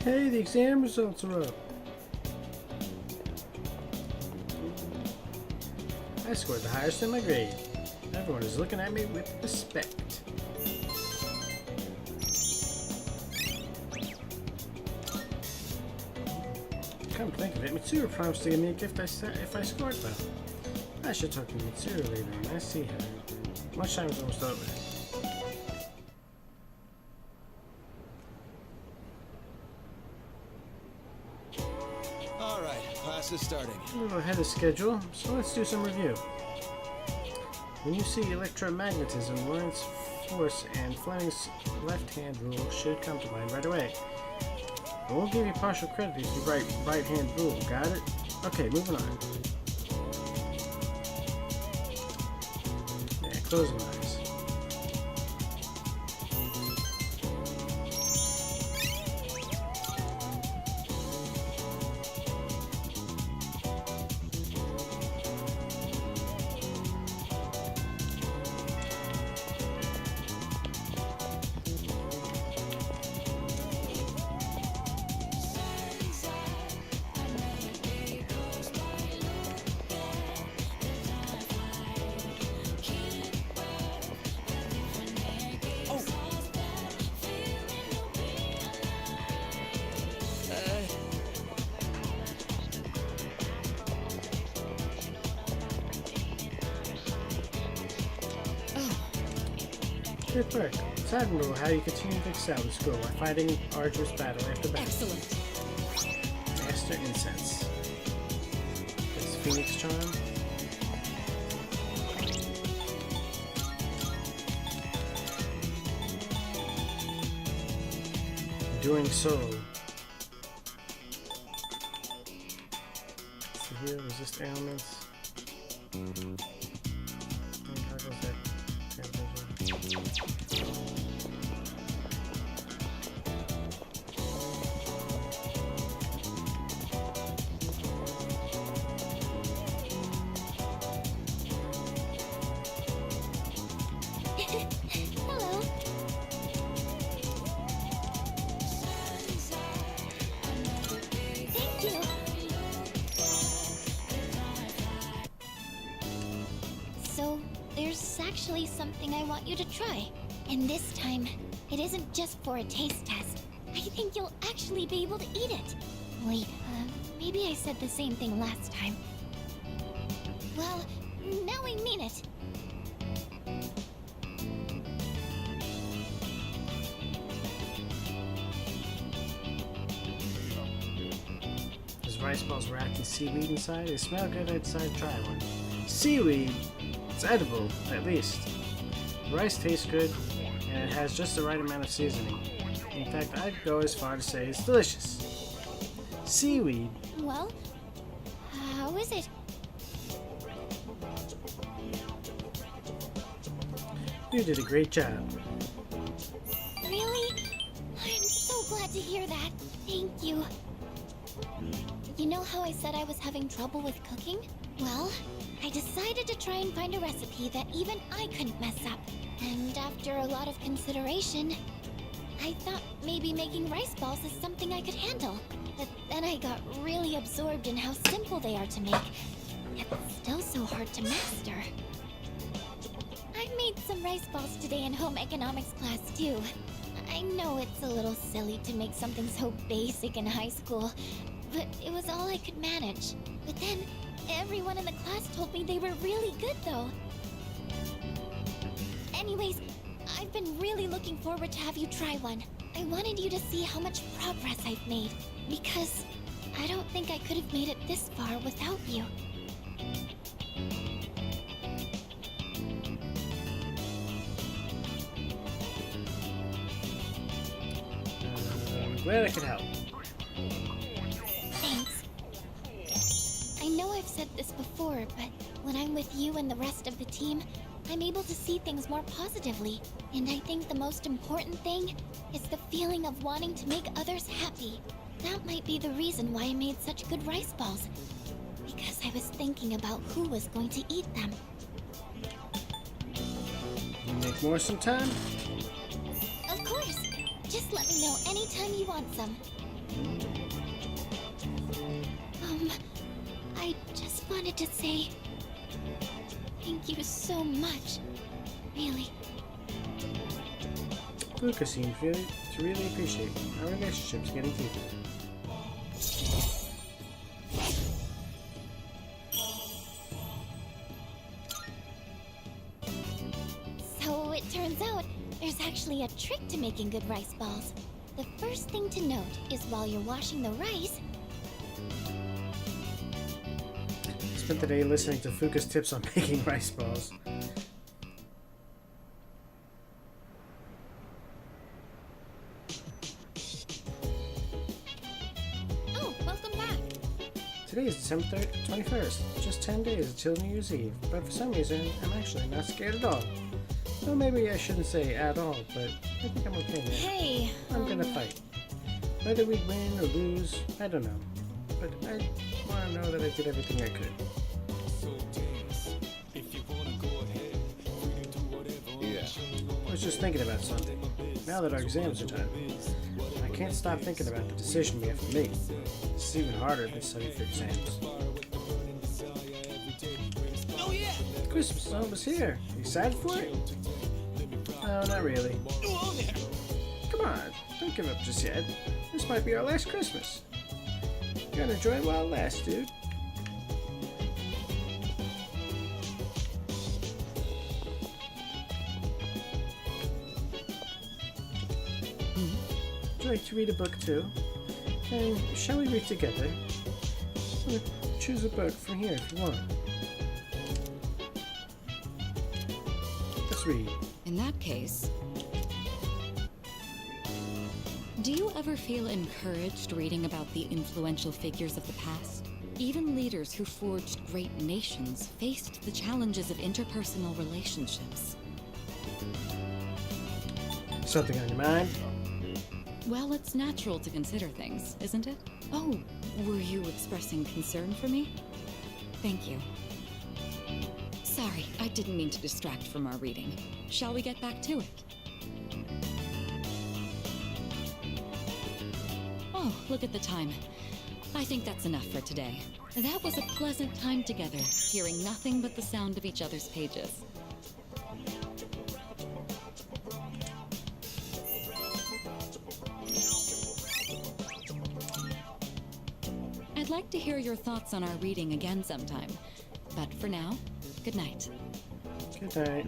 Hey, the exam results are up. I scored the highest in my grade. Everyone is looking at me with respect. Come to think of it, Mitsuru promised to give me a gift if I scored well. I should talk to Mitsuru later when I see her. Lunchtime is almost over. Alright, class is starting. A little ahead of schedule, so let's do some review. When you see electromagnetism, Lorentz force and Fleming's left-hand rule should come to mind right away. I won't give you partial credit if you write right-hand rule, got it? Okay, moving on. Yeah, closing eyes. Good work. It's admirable how you continue to excel in school while fighting arduous battle after battle. excellent. Master Incense. This Phoenix Charm. doing solo. So here, resist ailments. How goes that? Hello. Thank you. So, there's actually something I want you to try. And this time, it isn't just for a taste test. I think you'll actually be able to eat it. Wait, maybe I said the same thing last time. Well, now I mean it. There's rice balls wrapped in seaweed inside. They smell good outside. Try one. Seaweed! It's edible, at least. The rice tastes good, and it has just the right amount of seasoning. In fact, I'd go as far to say it's delicious. Seaweed? Well, how is it? You did a great job. Really? I'm so glad to hear that. Thank you. You know how I said I was having trouble with cooking? Well, I decided to try and find a recipe that even I couldn't mess up. And after a lot of consideration, I thought maybe making rice balls is something I could handle. But then I got really absorbed in how simple they are to make. Yet still so hard to master. I made some rice balls today in home economics class too. I know it's a little silly to make something so basic in high school, but it was all I could manage. But then, everyone in the class told me they were really good though. Anyways, I've been really looking forward to have you try one. I wanted you to see how much progress I've made, because I don't think I could have made it this far without you. I'm glad I could help. Thanks. I know I've said this before, but when I'm with you and the rest of the team, I'm able to see things more positively. And I think the most important thing is the feeling of wanting to make others happy. That might be the reason why I made such good rice balls. Because I was thinking about who was going to eat them. You make more sometime? Of course! Just let me know anytime you want some. I just wanted to say thank you so much. Really. Fuka seems to really appreciate our relationship's getting deeper. So it turns out there's actually a trick to making good rice balls. The first thing to note is while you're washing the rice, Spent the day listening to Fuka's tips on making rice balls. Oh, welcome back. Today is December 21st, just 10 days until New Year's Eve, but for some reason, I'm actually not scared at all. Well, maybe I shouldn't say at all, but I think I'm okay now. Hey, I'm gonna fight. Whether we win or lose, I don't know. But I want to know that I did everything I could. Yeah. I was just thinking about something. Now that our exams are done, I can't stop thinking about the decision we have to make. This is even harder than studying for exams. Oh yeah! Christmas is almost here. You excited for it? No, not really. Oh there! Come on, don't give up just yet. This might be our last Christmas. You gotta enjoy it while it lasts, dude. Would you like to read a book too? And shall we read together? Or choose a book from here if you want. Let's read. In that case, Do you ever feel encouraged reading about the influential figures of the past? Even leaders who forged great nations faced the challenges of interpersonal relationships. Something on your mind? Well, it's natural to consider things, isn't it? Oh, were you expressing concern for me? Thank you. Sorry, I didn't mean to distract from our reading. Shall we get back to it? Oh, look at the time. I think that's enough for today. That was a pleasant time together, hearing nothing but the sound of each other's pages. I'd like to hear your thoughts on our reading again sometime. But for now, good night. Good night.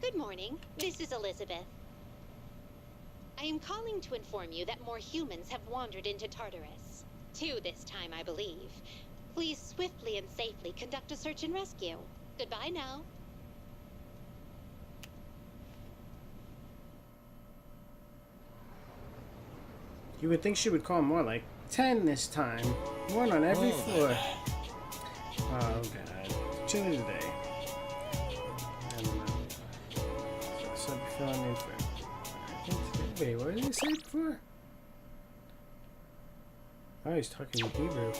Good morning. This is Elizabeth. I am calling to inform you that more humans have wandered into Tartarus. 2 this time, I believe. Please swiftly and safely conduct a search and rescue. Goodbye now. You would think she would call more like 10 this time. 1 on every floor. Oh god. Chilly today. I don't know. So I'm filling in for. Wait, what did he say before? Oh, he's talking in Hebrew.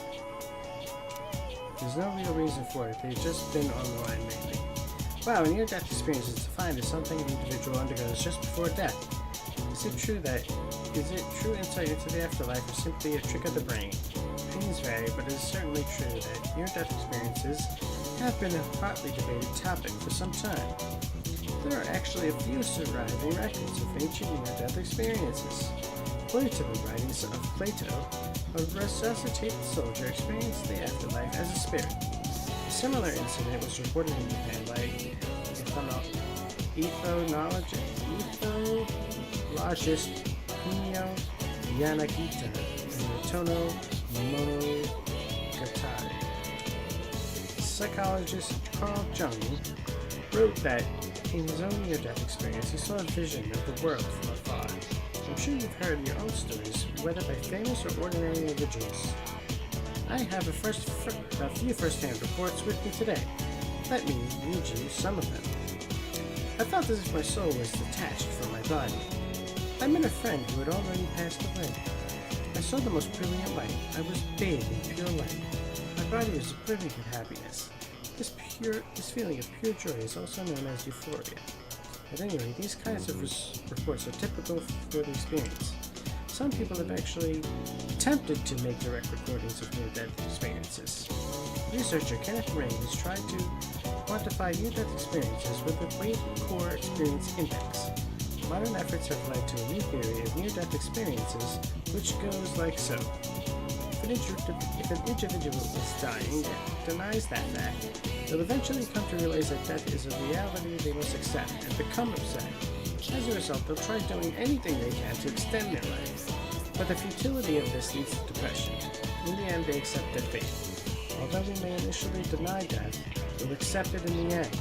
There's no real reason for it. They've just been on the line lately. Wow, a near-death experience is defined as something an individual undergoes just before death. Is it true insight into the afterlife or simply a trick of the brain? Opinions vary, but it is certainly true that near-death experiences have been a hotly debated topic for some time. There are actually a few surviving records of ancient near-death experiences. According to the writings of Plato, a resuscitated soldier experienced the afterlife as a spirit. A similar incident was reported in Japan by ethologist Kunio Yanagita and Tono Monogatari. Psychologist Carl Jung wrote that in his own near-death experience he saw a vision of the world from afar. I'm sure you've heard your own stories, whether by famous or ordinary individuals. I have a few first-hand reports with me today. Let me read you some of them. I felt as if my soul was detached from my body. I met a friend who had already passed away. I saw the most brilliant light. I was bathed in pure light. My body was brimming with happiness. This feeling of pure joy is also known as euphoria. At any rate, these kinds of reports are typical for the experience. Some people have actually attempted to make direct recordings of near-death experiences. Researcher Kenneth Ring has tried to quantify near-death experiences with the Weight Core Experience Index. Modern efforts have led to a new theory of near-death experiences, which goes like so. If an individual is dying and denies that fact, they'll eventually come to realize that death is a reality they must accept and become upset. As a result, they'll try doing anything they can to extend their life. But the futility of this leads to depression. In the end, they accept their fate. Although we may initially deny death, we'll accept it in the end.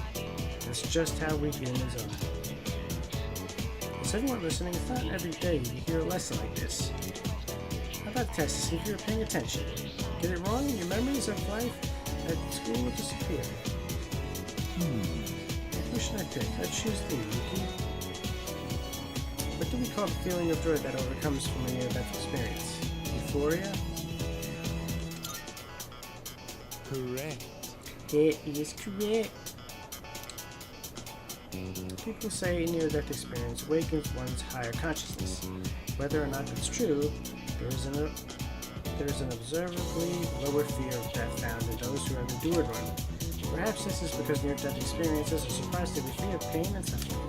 That's just how we humans are. Is everyone listening? It's not every day you hear a lesson like this. How about a test to see if you're paying attention? Get it wrong and your memories of life at school will disappear. Who should I pick? Let's choose the Yuki. What do we call the feeling of joy that overcomes from a near-death experience? Euphoria? Correct. It is correct. People say a near-death experience awakens one's higher consciousness. Whether or not that's true, there is an observably lower fear of death found in those who have endured one. Perhaps this is because near-death experiences are surprisingly free of pain and suffering.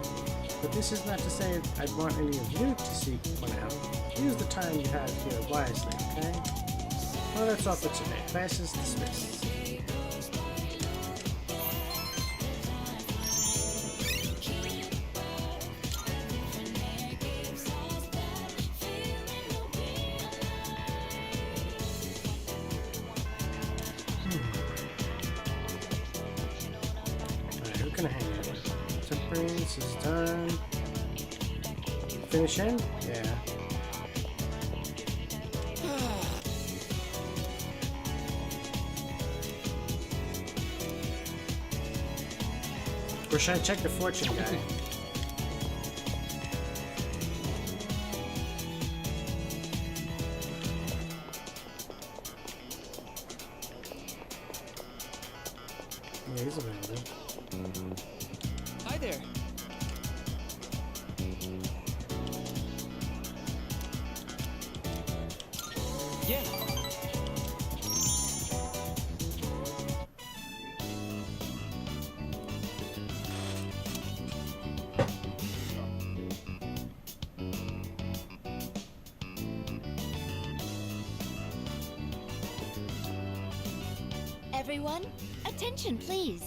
But this is not to say I'd want any of you to seek one out. Use the time you have here wisely, okay? Well, that's all for today. Class is dismissed. points is done. Finish in? Yeah. Or should I check the fortune guy? Yeah, he's available. Hi there. Yeah. Everyone, attention please.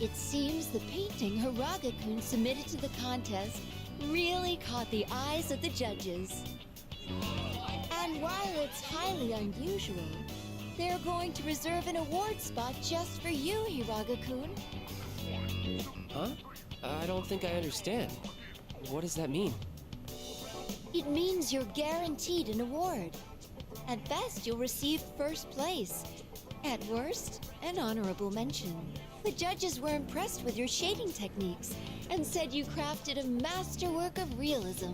It seems the painting Hiraga-kun submitted to the contest really caught the eyes of the judges. And while it's highly unusual, they're going to reserve an award spot just for you, Hiraga-kun. Huh? I don't think I understand. What does that mean? It means you're guaranteed an award. At best, you'll receive first place. At worst, an honorable mention. The judges were impressed with your shading techniques and said you crafted a masterwork of realism.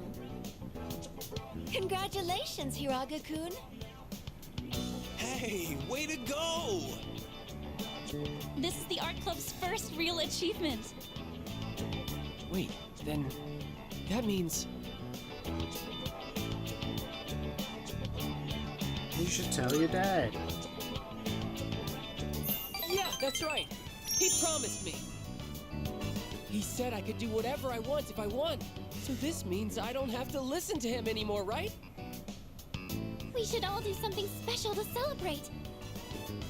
Congratulations, Hiraga-kun. Hey, way to go! This is the art club's first real achievement. Wait, then that means You should tell your dad. yeah, that's right. He promised me. He said I could do whatever I want if I want. So this means I don't have to listen to him anymore, right? We should all do something special to celebrate.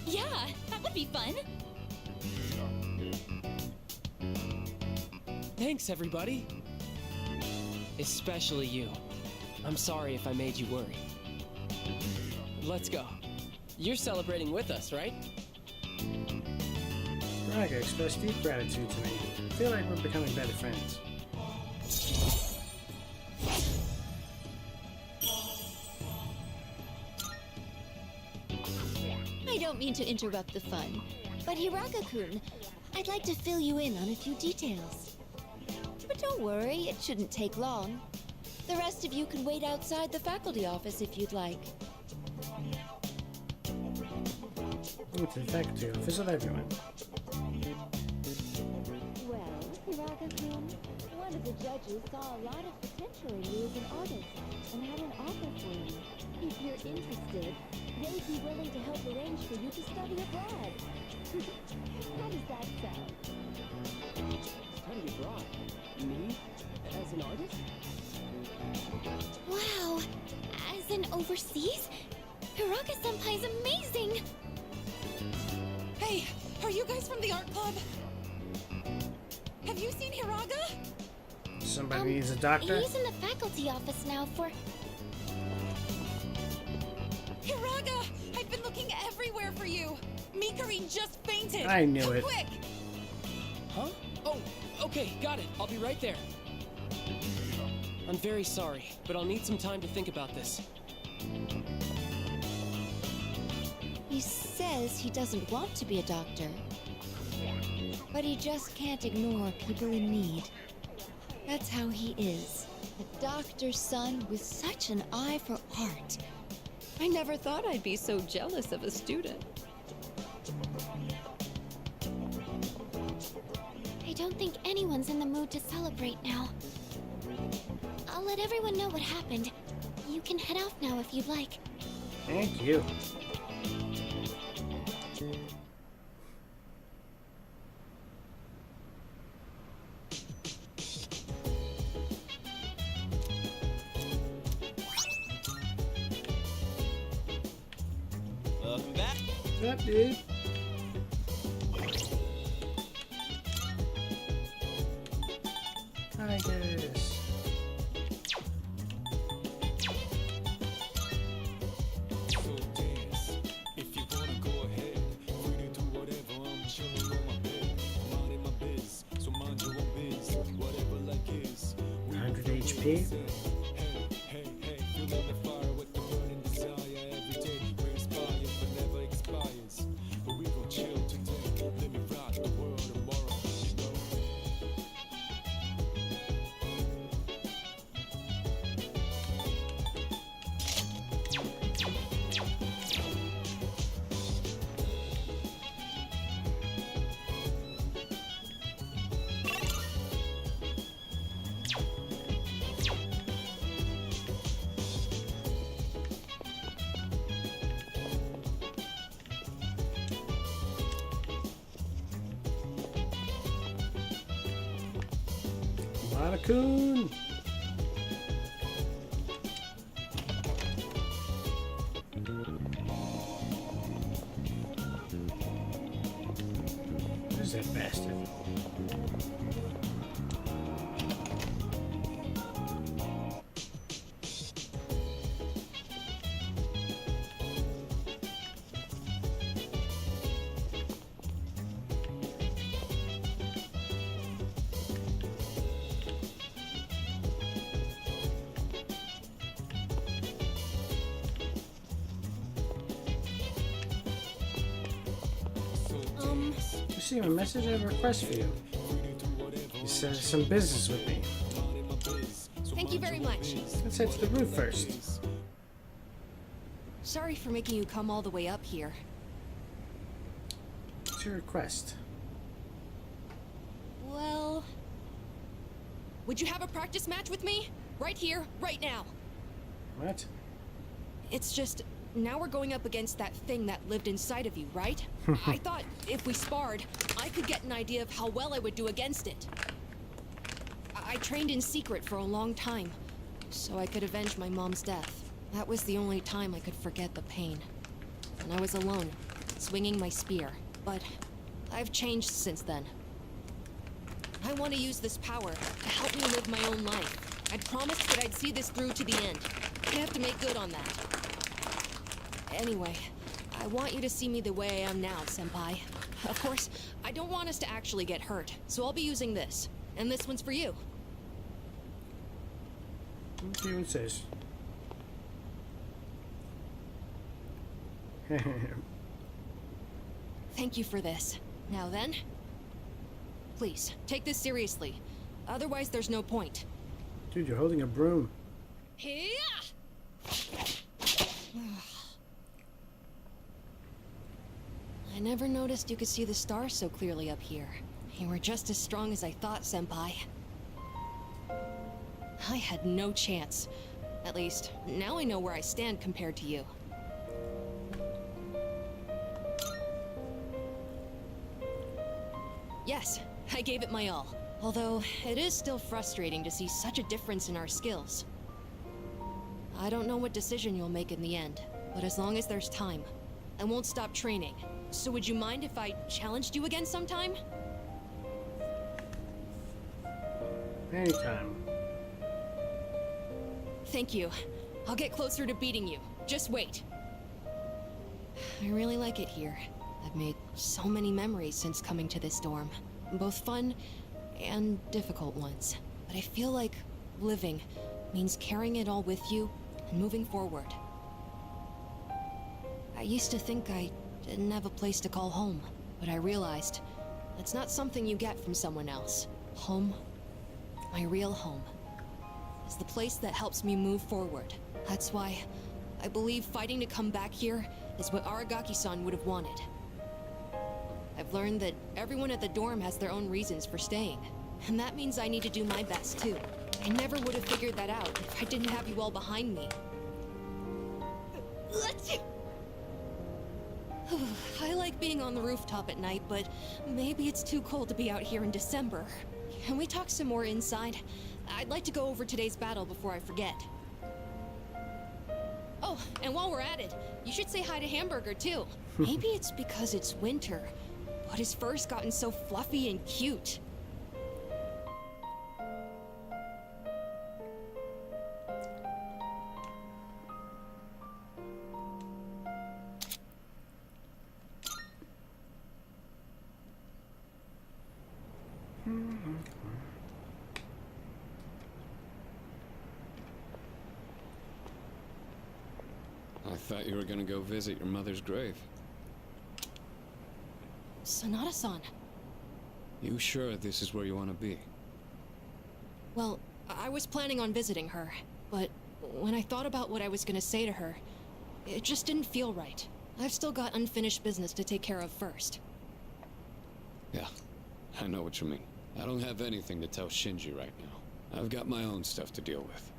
Yeah, that would be fun. Thanks, everybody. Especially you. I'm sorry if I made you worry. Let's go. You're celebrating with us, right? Raga expressed deep gratitude to me. I feel like we're becoming better friends. I don't mean to interrupt the fun, but Hiraga-kun, I'd like to fill you in on a few details. But don't worry, it shouldn't take long. The rest of you can wait outside the faculty office if you'd like. Move to the faculty office of everyone. Well, Hiraga-kun, one of the judges saw a lot of potential in you as an artist and had an offer for you. If you're interested, they'd be willing to help arrange for you to study abroad. How does that sound? Study abroad? Me? As an artist? Wow! As in overseas? Hiraga-senpai's amazing! Hey, are you guys from the art club? Have you seen Hiraga? Somebody needs a doctor? He's in the faculty office now for... Hiraga! I've been looking everywhere for you! Mikarin just fainted! I knew Come it. quick! Huh? Oh, okay, got it. I'll be right there. I'm very sorry, but I'll need some time to think about this. He says he doesn't want to be a doctor. But he just can't ignore people in need. That's how he is. A doctor's son with such an eye for art. I never thought I'd be so jealous of a student. I don't think anyone's in the mood to celebrate now. I'll let everyone know what happened. You can head off now if you'd like. Thank you. Welcome back. What's up, dude? I guess. So dance. If you wanna go ahead, free to do whatever. I'm chilling on my bed. HP. Monokun! Where's that bastard? Receive a message and a request for you. He says some business with me. Thank you very much. Let's head to the roof first. Sorry for making you come all the way up here. What's your request? Well... would you have a practice match with me? Right here, right now. What? It's just... now we're going up against that thing that lived inside of you, right? I thought if we sparred, I could get an idea of how well I would do against it. I trained in secret for a long time, so I could avenge my mom's death. That was the only time I could forget the pain. And I was alone, swinging my spear. But I've changed since then. I want to use this power to help me live my own life. I'd promised that I'd see this through to the end. I have to make good on that. Anyway, I want you to see me the way I am now, Senpai. Of course, I don't want us to actually get hurt, so I'll be using this. And this one's for you. What even says? Thank you for this. Now then, please, take this seriously. Otherwise, there's no point. Dude, you're holding a broom. Here! I never noticed you could see the stars so clearly up here. You were just as strong as I thought, Senpai. I had no chance. At least, now I know where I stand compared to you. Yes, I gave it my all. Although, it is still frustrating to see such a difference in our skills. I don't know what decision you'll make in the end, but as long as there's time, I won't stop training. So would you mind if I challenged you again sometime? Anytime. Thank you. I'll get closer to beating you. Just wait. I really like it here. I've made so many memories since coming to this dorm. Both fun and difficult ones. But I feel like living means carrying it all with you and moving forward. I used to think I didn't have a place to call home, but I realized it's not something you get from someone else. Home, my real home, is the place that helps me move forward. That's why I believe fighting to come back here is what Aragaki-san would have wanted. I've learned that everyone at the dorm has their own reasons for staying, and that means I need to do my best too. I never would have figured that out if I didn't have you all behind me. I like being on the rooftop at night, but maybe it's too cold to be out here in December. Can we talk some more inside? I'd like to go over today's battle before I forget. Oh, and while we're at it, you should say hi to Hamburger too. Maybe it's because it's winter, but his fur's gotten so fluffy and cute. I thought you were gonna go visit your mother's grave. Sonata-san. You sure this is where you want to be? Well, I was planning on visiting her, but when I thought about what I was gonna say to her, it just didn't feel right. I've still got unfinished business to take care of first. Yeah, I know what you mean. I don't have anything to tell Shinji right now. I've got my own stuff to deal with.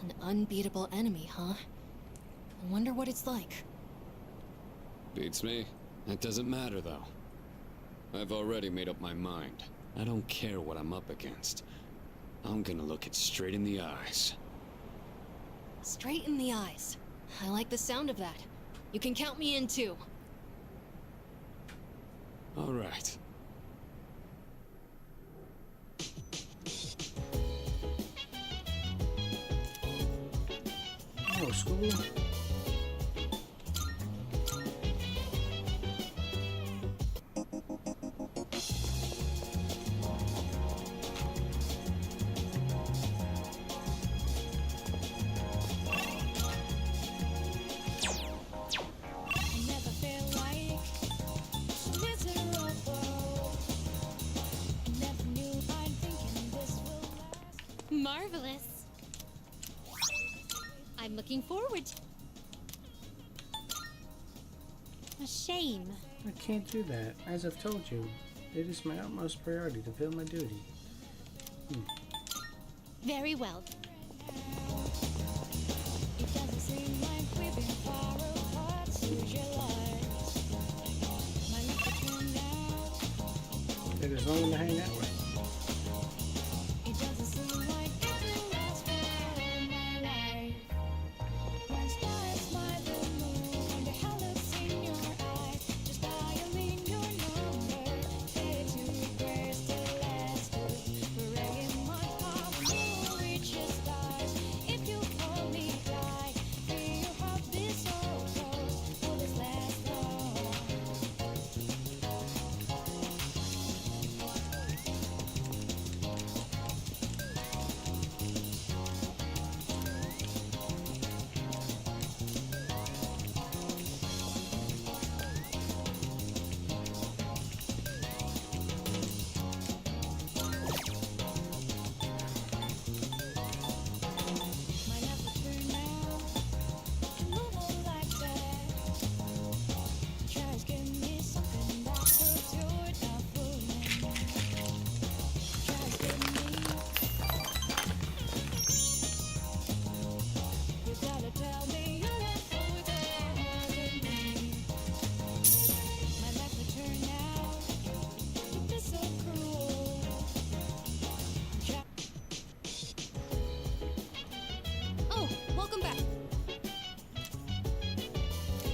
An unbeatable enemy, huh? I wonder what it's like. Beats me. That doesn't matter, though. I've already made up my mind. I don't care what I'm up against. I'm gonna look it straight in the eyes. Straight in the eyes. I like the sound of that. You can count me in too. All right. Oh, school. Marvelous. I'm looking forward. A shame. I can't do that. As I've told you, it is my utmost priority to fulfill my duty. Very well. It is no one to hang out with.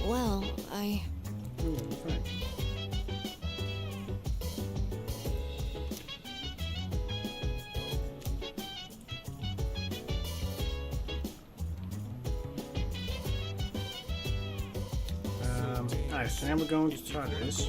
Well, I... Fine. Alright, so now we're going to Tartarus.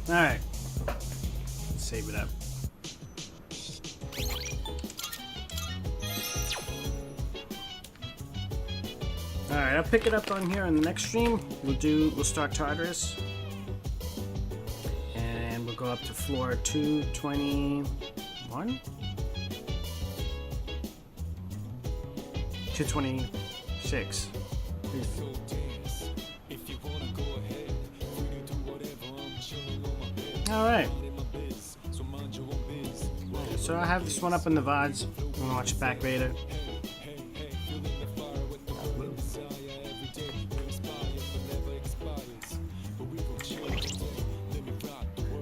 Alright. Let's save it up. Alright, I'll pick it up on here on the next stream. We'll start Tartarus. And we'll go up to floor 221? 226. Alright. So I have this one up in the VODs. I'm gonna watch it back later.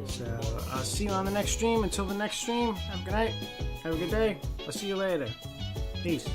So I'll see you on the next stream. Until the next stream, have a good night. Have a good day. I'll see you later. Peace.